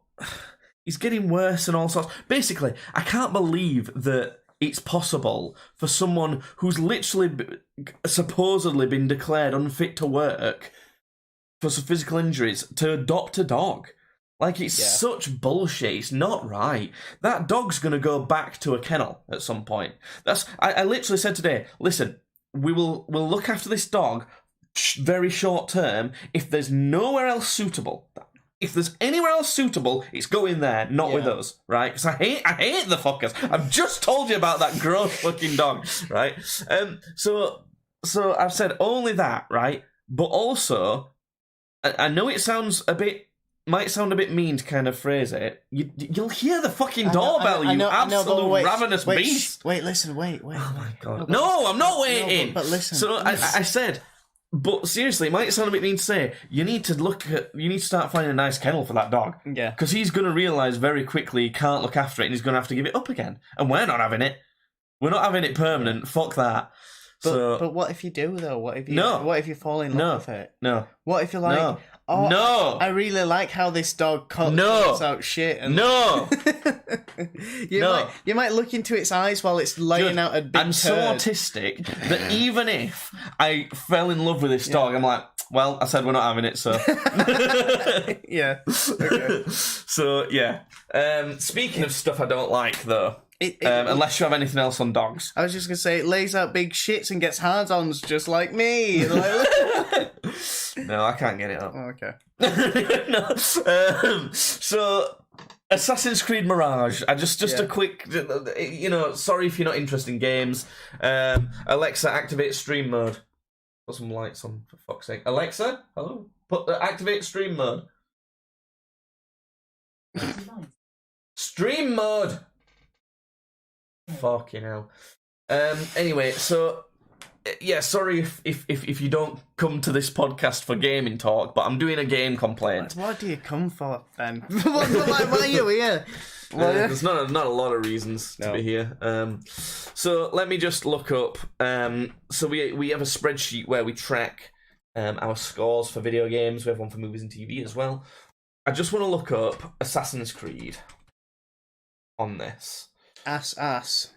he's getting worse and all sorts. Basically, I can't believe that it's possible for someone who's literally supposedly been declared unfit to work for some physical injuries to adopt a dog. Like, it's such bullshit. It's not right. That dog's going to go back to a kennel at some point. I literally said today, listen, we'll look after this dog very short term. If there's nowhere else suitable, if there's anywhere else suitable, it's going there, not with us, right? Because I hate the fuckers. I've just told you about that gross fucking dog, right? So I've said only that, right? But also, I know it might sound a bit mean to kind of phrase it. You'll hear the fucking doorbell, absolute ravenous beast. Wait, listen. Oh my god. No, I'm not waiting. No, but listen. So I said, but seriously, it might sound a bit mean to say, you need to start finding a nice kennel for that dog. Yeah. Because he's going to realise very quickly he can't look after it and he's going to have to give it up again. And we're not having it. We're not having it permanent. Fuck that. But what if you do though? What if you fall in love with it? No. What if you're like, I really like how this dog cuts out shit. And you might look into its eyes while it's laying out a big I'm so autistic that even if I fell in love with this dog, I'm like, well, I said we're not having it, so yeah. Okay. So yeah. Speaking of stuff I don't like though. Unless you have anything else on dogs. I was just going to say, it lays out big shits and gets hard-ons just like me. No, I can't get it up. Oh, okay. No. So, Assassin's Creed Mirage. Just a quick, sorry if you're not interested in games. Alexa, activate stream mode. Put some lights on, for fuck's sake. Alexa, hello? Activate stream mode. Stream mode! Fucking hell. Anyway, so sorry if you don't come to this podcast for gaming talk, but I'm doing a game complaint. What do you come for then? Why are you here? There's not a lot of reasons to be here. So let me just look up. So we have a spreadsheet where we track our scores for video games. We have one for movies and TV as well. I just want to look up Assassin's Creed on this. Ass.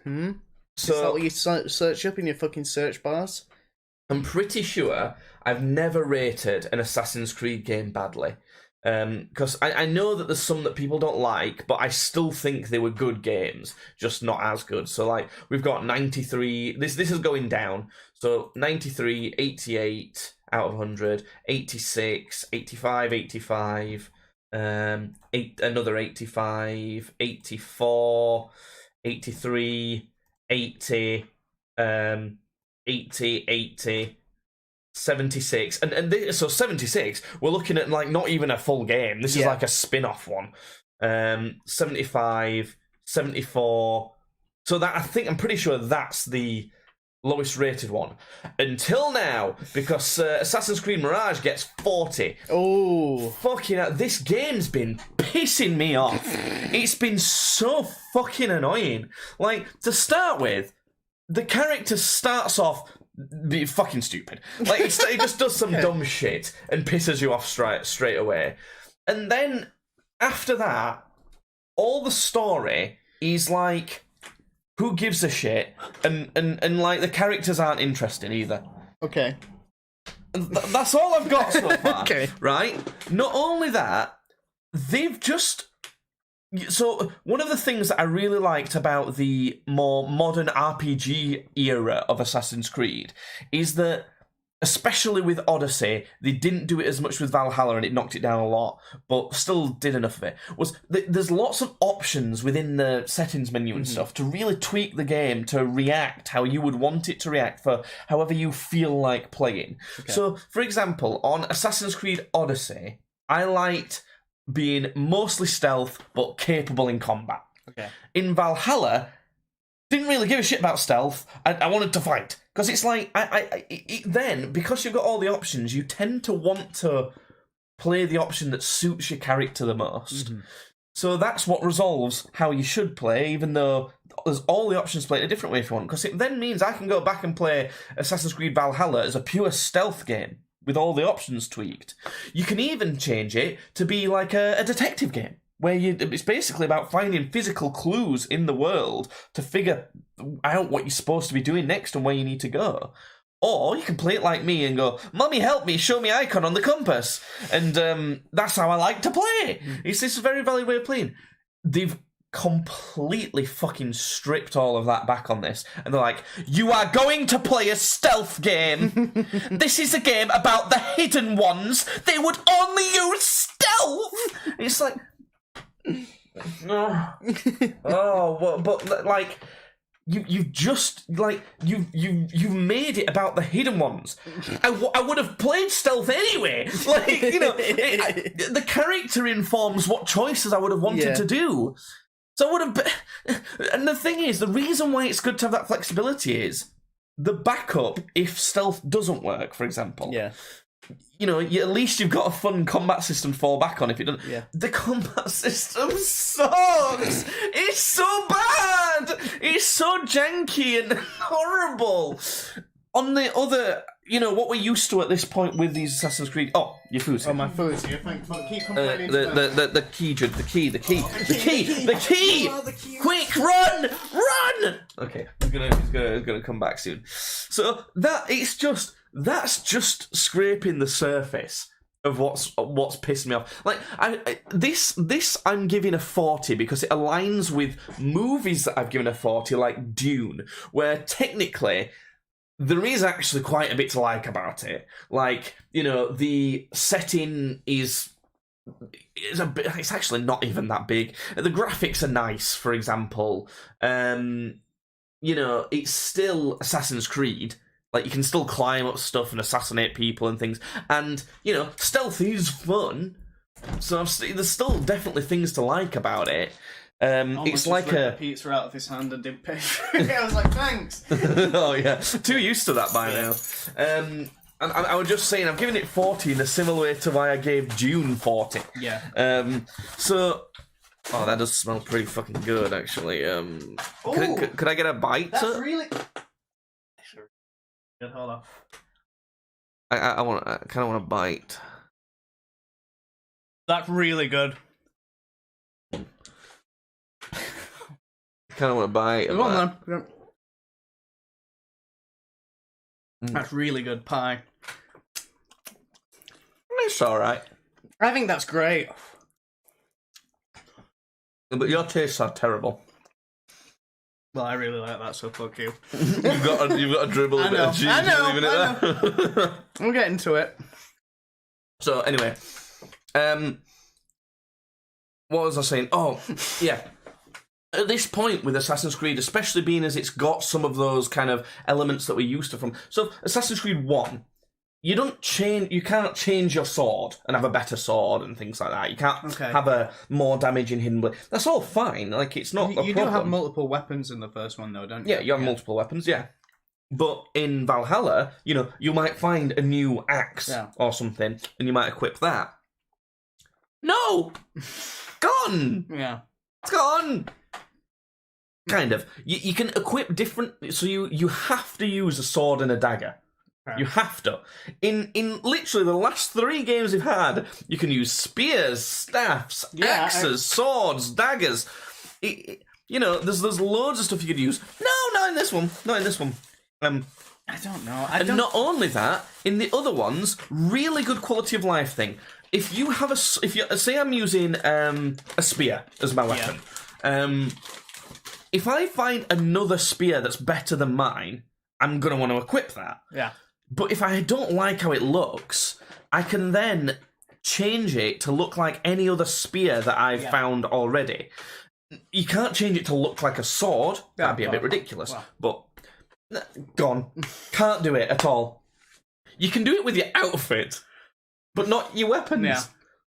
Is that So what you search up in your fucking search bars? I'm pretty sure I've never rated an Assassin's Creed game badly. Because I know that there's some that people don't like, but I still think they were good games, just not as good. So, like, we've got 93. This is going down. So, 93, 88 out of 100, 86, 85, 85, another 85, 84, 83, 80, 80, 80. 76 so 76 we're looking at like not even a full game. This is like a spin-off one. 75, 74. So that I'm pretty sure that's the lowest rated one until now, because Assassin's Creed Mirage gets 40. Oh, fucking hell, this game's been pissing me off. It's been so fucking annoying. Like, to start with, the character starts off be fucking stupid. Like, it just does some dumb shit and pisses you off straight away. And then after that, all the story is like, who gives a shit? And like, the characters aren't interesting either. Okay. That's all I've got so far. Okay. Right? Not only that, they've just... So, one of the things that I really liked about the more modern RPG era of Assassin's Creed is that, especially with Odyssey, they didn't do it as much with Valhalla and it knocked it down a lot, but still did enough of it, was there's lots of options within the settings menu and stuff to really tweak the game to react how you would want it to react for however you feel like playing. Okay. So, for example, on Assassin's Creed Odyssey, I liked being mostly stealth but capable in combat. Okay. In Valhalla, didn't really give a shit about stealth. I wanted to fight, because it's like then, because you've got all the options, you tend to want to play the option that suits your character the most. So that's what resolves how you should play, even though there's all the options to play it a different way if you want, because it then means I can go back and play Assassin's Creed Valhalla as a pure stealth game with all the options tweaked. You can even change it to be like a detective game, where it's basically about finding physical clues in the world to figure out what you're supposed to be doing next and where you need to go. Or you can play it like me and go, "Mummy, help me, show me icon on the compass." And that's how I like to play. It's this very valid way of playing. They've completely fucking stripped all of that back on this, and they're like, "You are going to play a stealth game. This is a game about the hidden ones. They would only use stealth." It's like, but like, you've just like you've made it about the hidden ones. I would have played stealth anyway. Like, the character informs what choices I would have wanted to do. So I would have... And the thing is, the reason why it's good to have that flexibility is the backup if stealth doesn't work, for example. Yeah. At least you've got a fun combat system to fall back on if it doesn't. Yeah. The combat system sucks! It's so bad! It's so janky and horrible! On the other... what we're used to at this point with these Assassin's Creed... Oh, your food's here. Oh, my food's here. Thanks. Keep complaining. The key, Judd. The key! Quick, run! Okay, he's gonna come back soon. So that's just scraping the surface of what's pissed me off. Like, this I'm giving a 40 because it aligns with movies that I've given a 40, like Dune, where technically there is actually quite a bit to like about it. Like, the setting is a bit, it's actually not even that big. The graphics are nice, for example. It's still Assassin's Creed. Like, you can still climb up stuff and assassinate people and things. And, stealth is fun. So there's still definitely things to like about it. It's like a pizza out of his hand and didn't pay for it. I was like, thanks. Oh yeah, too used to that by now. And I was just saying, I'm giving it 40 in a similar way to why I gave Dune 40. Yeah. Oh, that does smell pretty fucking good, actually. Could I get a bite? That's really good. Hold on. I kind of want a bite. That's really good. Kind of want to bite. Go on, then. That's really good pie. It's alright. I think that's great. But your tastes are terrible. Well, I really like that, so fuck you. You've got to dribble a bit of cheese. I know. There. We'll get into it. So, anyway. What was I saying? Oh, yeah. At this point with Assassin's Creed, especially being as it's got some of those kind of elements that we're used to from... So, Assassin's Creed 1, you can't change your sword and have a better sword and things like that. You can't have a more damaging hidden blade. That's all fine. Like, it's not a problem. You do have multiple weapons in the first one, though, don't you? Yeah, you have multiple weapons, yeah. But in Valhalla, you might find a new axe or something, and you might equip that. No! Gone! Yeah. It's gone! Kind of. You can equip different... So you have to use a sword and a dagger. Okay. You have to. In literally the last 3 games we've had, you can use spears, staffs, axes, swords, daggers. There's loads of stuff you could use. No, not in this one. Not in this one. I don't know. Not only that, in the other ones, really good quality of life thing. If you say I'm using a spear as my weapon, if I find another spear that's better than mine, I'm gonna want to equip that. Yeah. But if I don't like how it looks, I can then change it to look like any other spear that I've found already. You can't change it to look like a sword. That'd be a bit ridiculous. But gone. Can't do it at all. You can do it with your outfit, but not your weapons. Yeah.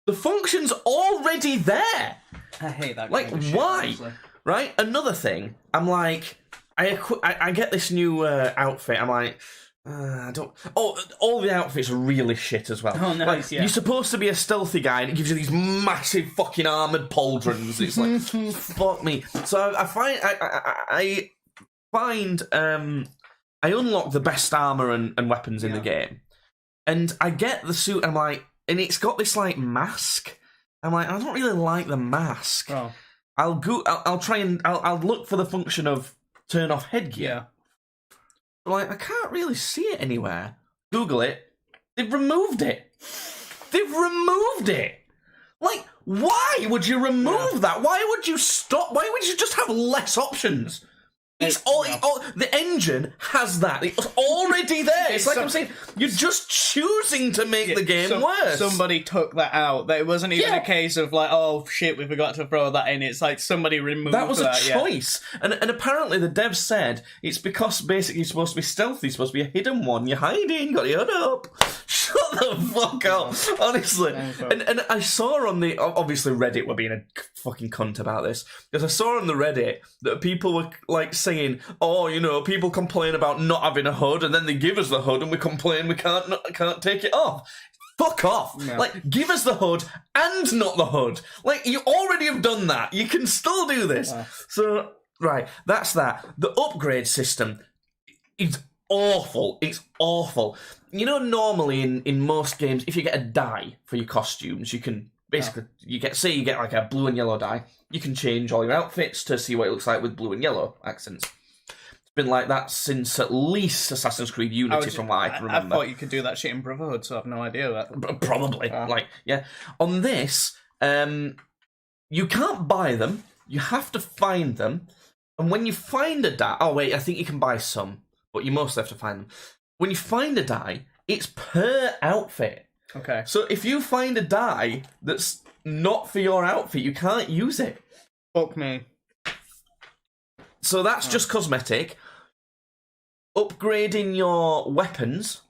The function's already there. I hate that. Like, kind of why? Shit, right? Another thing. I'm like, I get this new outfit. I'm like, I don't. Oh, all the outfits are really shit as well. Oh, nice. Like, you're supposed to be a stealthy guy, and it gives you these massive fucking armored pauldrons. It's like, fuck me. So I unlock the best armor and weapons in the game, and I get the suit. And I'm like, and it's got this like mask. I'm like, I don't really like the mask. Oh. I'll try and I'll look for the function of turn off headgear. Yeah. Like, I can't really see it anywhere. Google it. They've removed it. They've removed it. Like, why would you remove that? Why would you stop? Why would you just have less options? It's all the engine has that. It's already there. It's like I'm saying, you're just choosing to make the game worse. Somebody took that out. It wasn't even a case of like, oh shit, we forgot to throw that in. It's like somebody removed that. That was a choice. And apparently the devs said it's because basically you're supposed to be stealthy, you're supposed to be a hidden one. You're hiding, got your hood up. Shut the fuck up. Honestly. And I saw on the obviously Reddit were being a fucking cunt about this. Because I saw on the Reddit that people were like saying, oh, people complain about not having a hood, and then they give us the hood, and we complain we can't take it off. Fuck off! Yeah. Like, give us the hood and not the hood. Like, you already have done that. You can still do this. Yeah. So, right, that's that. The upgrade system is awful. It's awful. Normally in most games, if you get a die for your costumes, you can basically you get like a blue and yellow die. You can change all your outfits to see what it looks like with blue and yellow accents. Been like that since at least Assassin's Creed Unity, from what I can remember. I thought you could do that shit in Brotherhood, so I've no idea that. Probably. On this, you can't buy them. You have to find them. And when you find a die... Oh, wait, I think you can buy some, but you mostly have to find them. When you find a die, it's per outfit. Okay. So if you find a die that's not for your outfit, you can't use it. Fuck me. So that's just cosmetic. Upgrading your weapons,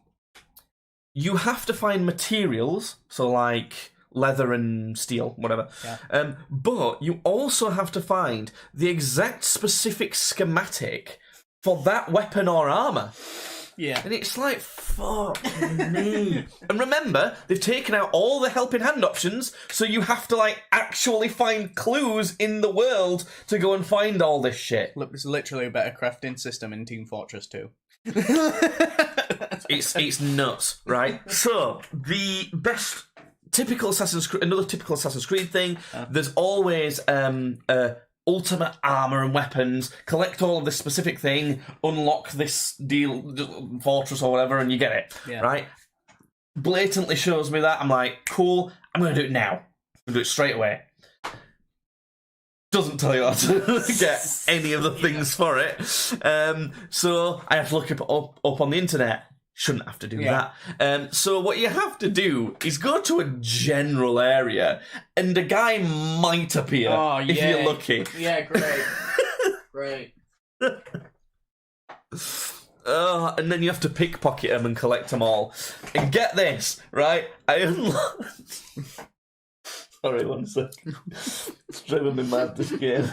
you have to find materials, so like leather and steel, whatever. Yeah. But you also have to find the exact specific schematic for that weapon or armor. Yeah. And it's like, fuck me. And remember, they've taken out all the helping hand options, so you have to, like, actually find clues in the world to go and find all this shit. Look, there's literally a better crafting system in Team Fortress 2. It's nuts, right? So, the best... another typical Assassin's Creed thing, there's always a ultimate armor and weapons, collect all of this specific thing, unlock this fortress or whatever, and you get it, right? Blatantly shows me that. I'm like, cool, I'm going to do it now. I'm going to do it straight away. Doesn't tell you how to get any of the things for it. So I have to look up on the internet. Shouldn't have to do that. So what you have to do is go to a general area, and a guy might appear if you're lucky. Yeah, great. Great. And then you have to pickpocket them and collect them all. And get this, right? I unlocked... Sorry, one second. It's driving me mad, this game.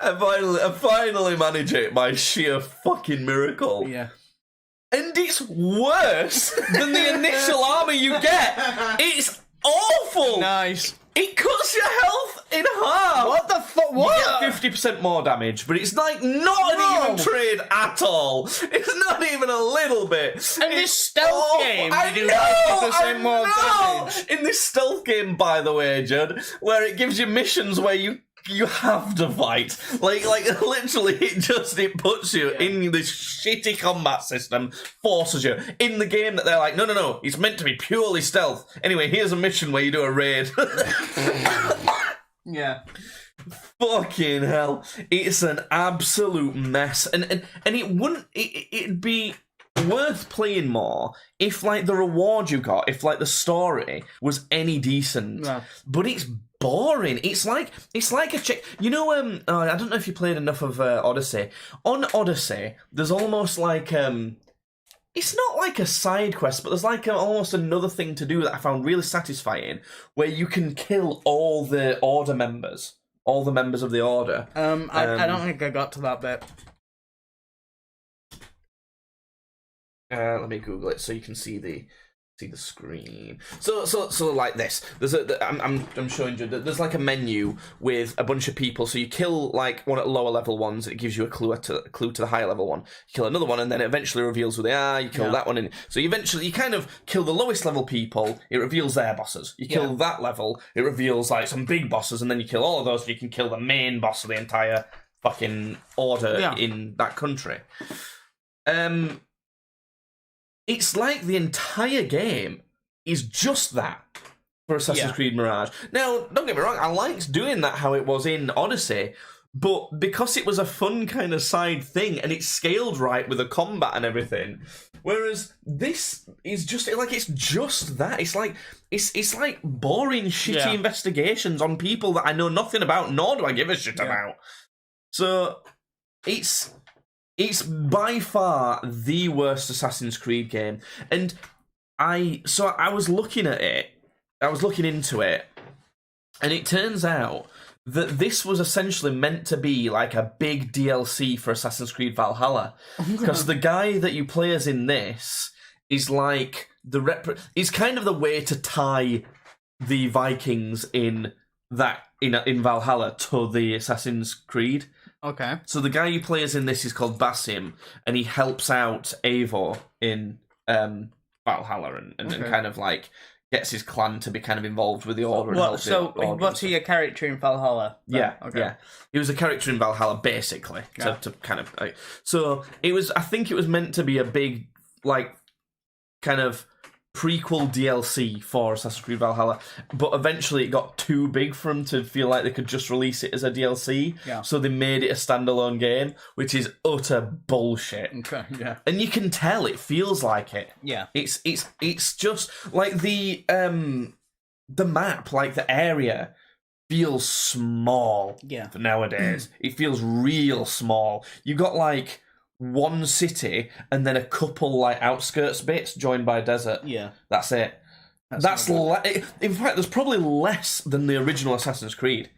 I finally manage it by sheer fucking miracle. Yeah. And it's worse than the initial armor you get. It's awful. Nice. It cuts your health in half. What the fuck? What? You get 50% more damage, but it's like not an even trade at all. It's not even a little bit. And this stealth game, you do 50% more damage. In this stealth game, by the way, Judd, where it gives you missions where you have to fight. Like literally, it puts you in this shitty combat system, forces you in the game that they're like, no, it's meant to be purely stealth. Anyway, here's a mission where you do a raid. Yeah. Fucking hell. It's an absolute mess. And it'd be worth playing more if, like, the reward you got, if, like, the story was any decent. Yeah. But it's boring. It's like a chick. You know, I don't know if you played enough of Odyssey. On Odyssey, there's almost like it's not like a side quest, but there's like almost another thing to do that I found really satisfying, where you can kill all the Order members, all the members of the Order. I don't think I got to that bit. Let me Google it so you can see the screen. So like this. I'm showing you. There's like a menu with a bunch of people. So you kill like one at lower level ones. It gives you a clue to the higher level one. You kill another one, and then it eventually reveals who they are. You kill that one, and so you kind of kill the lowest level people. It reveals their bosses. You kill that level. It reveals like some big bosses, and then you kill all of those. And you can kill the main boss of the entire fucking Order in that country. It's like the entire game is just that for Assassin's Creed Mirage. Now, don't get me wrong, I liked doing that how it was in Odyssey, but because it was a fun kind of side thing and it's scaled right with the combat and everything, whereas this is just like it's just that. It's like boring, shitty investigations on people that I know nothing about, nor do I give a shit about. So it's by far the worst Assassin's Creed game. And I was looking at it, I was looking into it, and it turns out that this was essentially meant to be like a big DLC for Assassin's Creed Valhalla. Because the guy that you play as in this is like he's kind of the way to tie the Vikings in Valhalla to the Assassin's Creed. Okay. So the guy you play as in this is called Basim, and he helps out Eivor in Valhalla and kind of like gets his clan to be kind of involved with the Order. What's he a character in Valhalla? Yeah, he was a character in Valhalla basically to kind of. So it was. I think it was meant to be a big like kind of prequel DLC for Assassin's Creed Valhalla, but eventually it got too big for them to feel like they could just release it as a DLC. Yeah. So they made it a standalone game, which is utter bullshit. Okay, yeah. And you can tell it feels like it. Yeah. It's just like the map, like the area feels small. Yeah. For nowadays. It feels real small. You got like one city and then a couple like outskirts bits joined by a desert. Yeah, that's it. In fact, there's probably less than the original Assassin's Creed.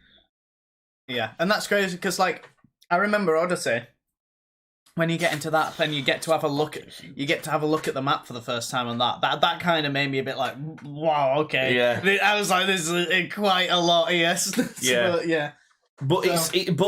Yeah, and that's crazy because like I remember Odyssey. When you get into that, then you get to have a look. You get to have a look at the map for the first time on that. That kind of made me a bit like, wow, okay. Yeah, I was like, this is quite a lot. Yes. Yeah. But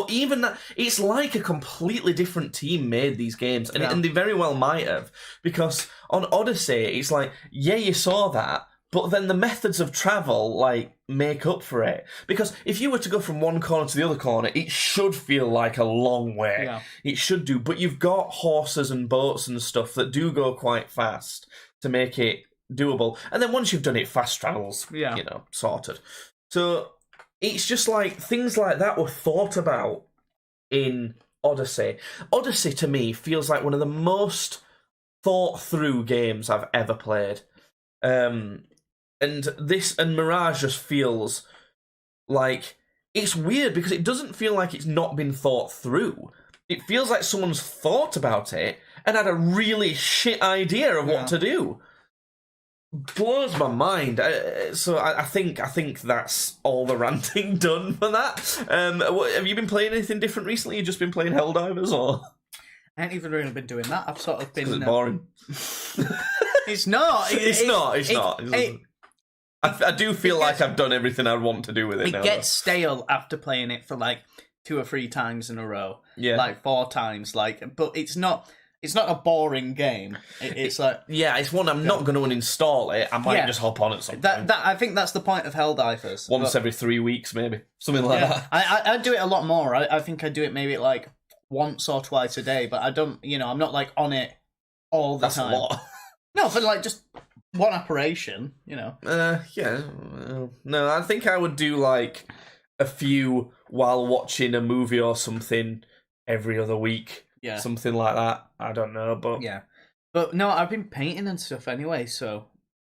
even that, it's like a completely different team made these games, and they very well might have, because on Odyssey, it's like, yeah, you saw that, but then the methods of travel, like, make up for it. Because if you were to go from one corner to the other corner, it should feel like a long way. Yeah. It should do. But you've got horses and boats and stuff that do go quite fast to make it doable. And then once you've done it, fast travel's, sorted. So it's just like, things like that were thought about in Odyssey. Odyssey, to me, feels like one of the most thought-through games I've ever played. And Mirage just feels like... It's weird because it doesn't feel like it's not been thought through. It feels like someone's thought about it and had a really shit idea of what to do. Blows my mind. So I think that's all the ranting done for that. Have you been playing anything different recently? You just been playing Helldivers, or...? I ain't even really been doing that. I've sort of been... It's boring. It's not. It's not. I do feel like I've done everything I want to do with it now. It gets stale after playing it for like 2 or 3 times in a row. Yeah. Like 4 times. But it's not a boring game. It's like... Yeah, it's one I'm not going to uninstall it. I might just hop on at some point. I think that's the point of Helldivers. Once every 3 weeks, maybe. Something like that. I do it a lot more. I think I do it maybe like once or twice a day, but I don't, I'm not like on it all the time. That's a lot. No, for like just one operation, No, I think I would do like a few while watching a movie or something every other week. Yeah. Something like that. I don't know, but... Yeah. But no, I've been painting and stuff anyway, so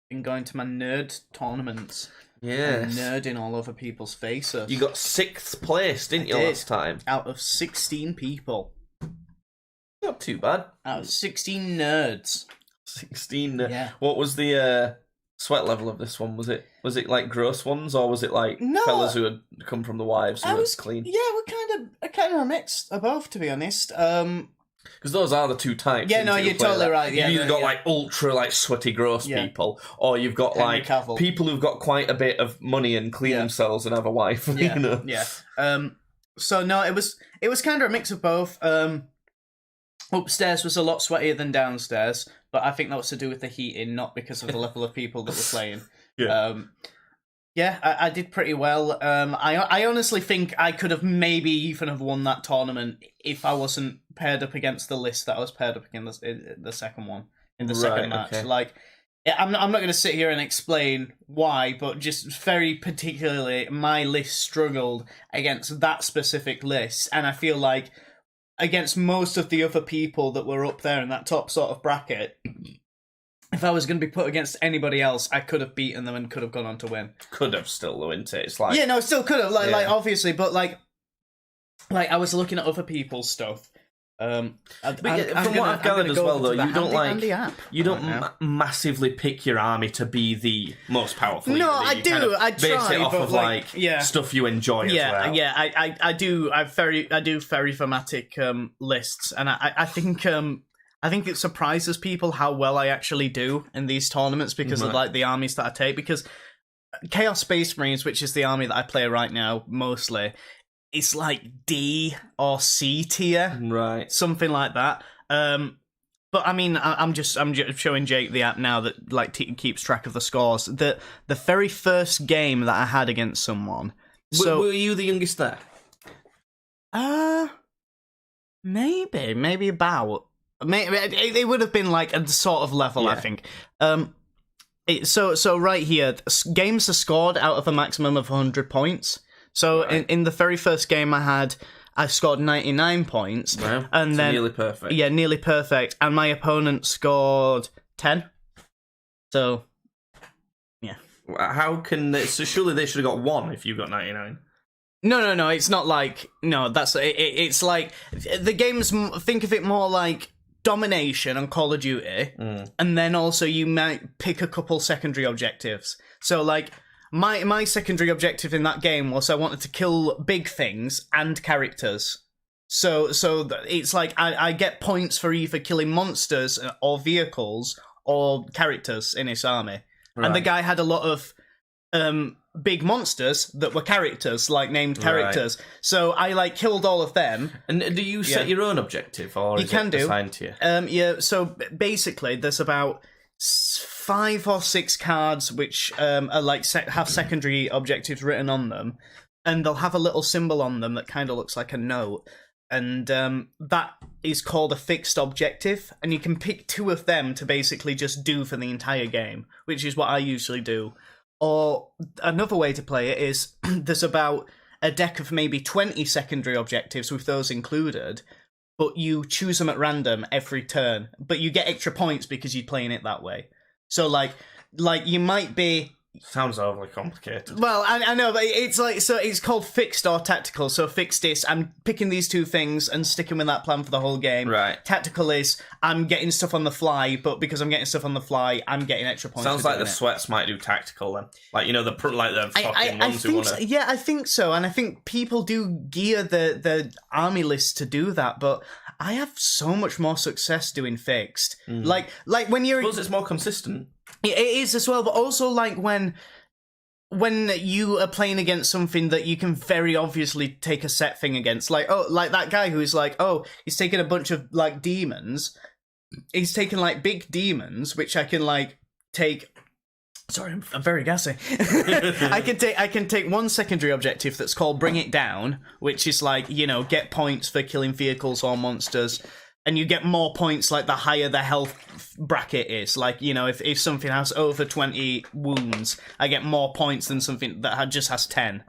been going to my nerd tournaments. Yes. And nerding all over people's faces. You got 6th place, didn't you, last time? Out of 16 people. Not too bad. Out of 16 nerds. 16. Yeah. What was the sweat level of this one? Was it like gross ones, or was it like fellas who had come from the wives who were clean? Yeah, we're kind of a mix of both, to be honest. Because those are the 2 types. Yeah, no, you're totally right. Yeah, you've either got like ultra like sweaty gross people, or you've got Henry like Cavill. people who've got quite a bit of money and clean themselves and have a wife. Yeah, yeah. So no, it was kind of a mix of both. Upstairs was a lot sweatier than downstairs, but I think that was to do with the heating, not because of the level of people that were playing. Yeah. I did pretty well. I honestly think I could have maybe even have won that tournament if I wasn't paired up against the list that I was paired up against the second one, in the second match. Okay. Like, I'm not going to sit here and explain why, but just very particularly, my list struggled against that specific list, and I feel like against most of the other people that were up there in that top sort of bracket, if I was going to be put against anybody else, I could have beaten them and could have gone on to win. Could have still, though, isn't it? It's like... Yeah, no, still could have, like obviously, but like I was looking at other people's stuff. From what I've gathered as well, though, you don't massively pick your army to be the most powerful. No, I do. I try, base it off but of like stuff you enjoy. Yeah, as well. yeah. I do. I do very thematic lists, and I think it surprises people how well I actually do in these tournaments because of like the armies that I take. Because Chaos Space Marines, which is the army that I play right now mostly, it's like D or C tier, right? Something like that. But I mean, I'm just showing Jake the app now that like keeps track of the scores. The very first game that I had against someone. So were you the youngest there? Maybe about. Maybe it would have been like a sort of level, I think. So right here, games are scored out of a maximum of 100 points. So in the very first game I scored 99 points. Wow. And then nearly perfect. Yeah, nearly perfect. And my opponent scored 10. So, yeah. How can they... So surely they should have got 1 if you got 99. No. It's not like... No, that's... It's like... The games... Think of it more like domination on Call of Duty. And then also you might pick a couple secondary objectives. So, like... My secondary objective in that game was I wanted to kill big things and characters. So it's like I get points for either killing monsters or vehicles or characters in his army. Right. And the guy had a lot of big monsters that were characters, like named characters. Right. So I like killed all of them. And do you set your own objective, or is it assigned to you? Yeah. So basically, there's about 5 or 6 cards which are like have secondary objectives written on them, and they'll have a little symbol on them that kind of looks like a note, and that is called a fixed objective, and you can pick 2 of them to basically just do for the entire game, which is what I usually do. Or another way to play it is there's about a deck of maybe 20 secondary objectives with those included, but you choose them at random every turn, but you get extra points because you're playing it that way. So, like you might be... Sounds overly complicated. Well, I know, but it's like, so it's called fixed or tactical. So fixed is, I'm picking these 2 things and sticking with that plan for the whole game. Right. Tactical is, I'm getting stuff on the fly, but because I'm getting stuff on the fly, I'm getting extra points. Sounds like the sweats might do tactical then. Like, the fucking ones who want to... Yeah, I think so, and I think people do gear the army lists to do that, but I have so much more success doing fixed. Like when you're... I suppose it's more consistent. It is as well, but also like when you are playing against something that you can very obviously take a set thing against, like that guy who's like, he's taking a bunch of like demons. He's taking like big demons, which I can like take. Sorry, I'm very gassy. I can take 1 secondary objective that's called Bring It Down, which is like, get points for killing vehicles or monsters. And you get more points like the higher the health bracket is. Like, if something has over 20 wounds, I get more points than something that just has 10.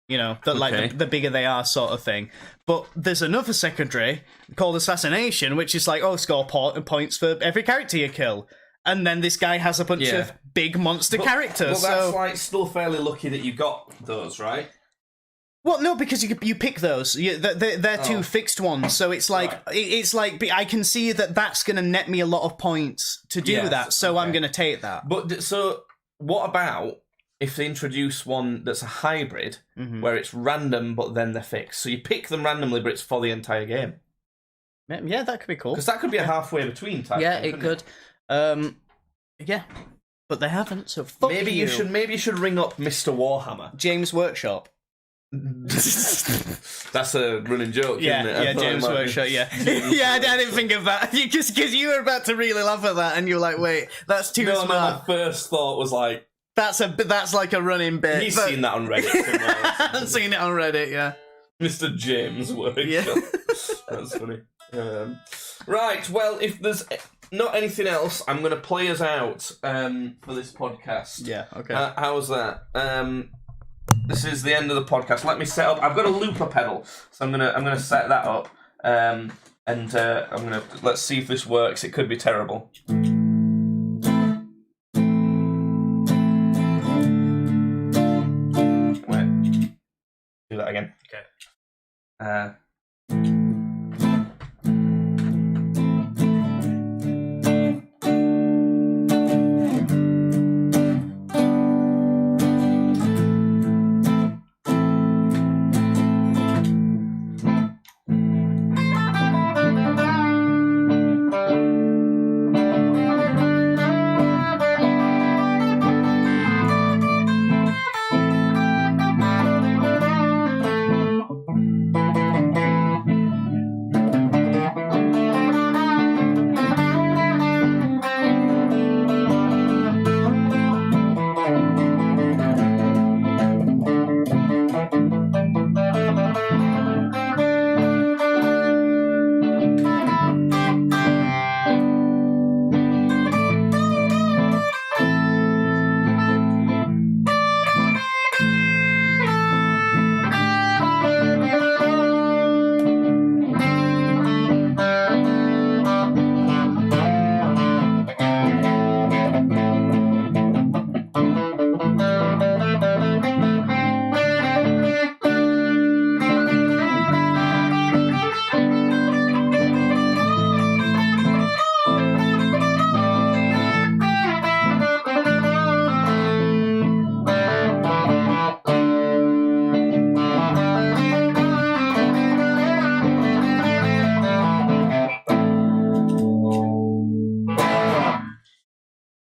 Like the bigger they are sort of thing. But there's another secondary called Assassination, which is like, score points for every character you kill. And then this guy has a bunch of big monster characters. But that's like still fairly lucky that you got those, right? Well, no, because you pick those. They're 2 fixed ones, so it's like it's like I can see that that's going to net me a lot of points to do that, so I'm going to take that. But so, what about if they introduce one that's a hybrid, where it's random but then they're fixed? So you pick them randomly, but it's for the entire game. Yeah, that could be cool. Because that could be a halfway between type. Yeah, thing, it could. Yeah, but they haven't. So maybe you should ring up Mr. Warhammer, James Workshop. That's a running joke, isn't it? Yeah, James Workshop, yeah. Yeah, I didn't think of that. Because you were about to really laugh at that, and you were like, wait, that's too smart. No, my first thought was like... That's like a running bit. He's seen that on Reddit somewhere. I've seen it on Reddit, yeah. Mr. James Workshop. Yeah. That's funny. Right, well, if there's not anything else, I'm going to play us out for this podcast. Yeah, okay. How's that? This is the end of the podcast. Let me set up. I've got a looper pedal, so I'm gonna set that up, and let's see if this works. It could be terrible. Wait, do that again. Okay.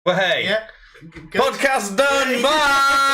Well, hey. Yeah. Podcast done. Bye.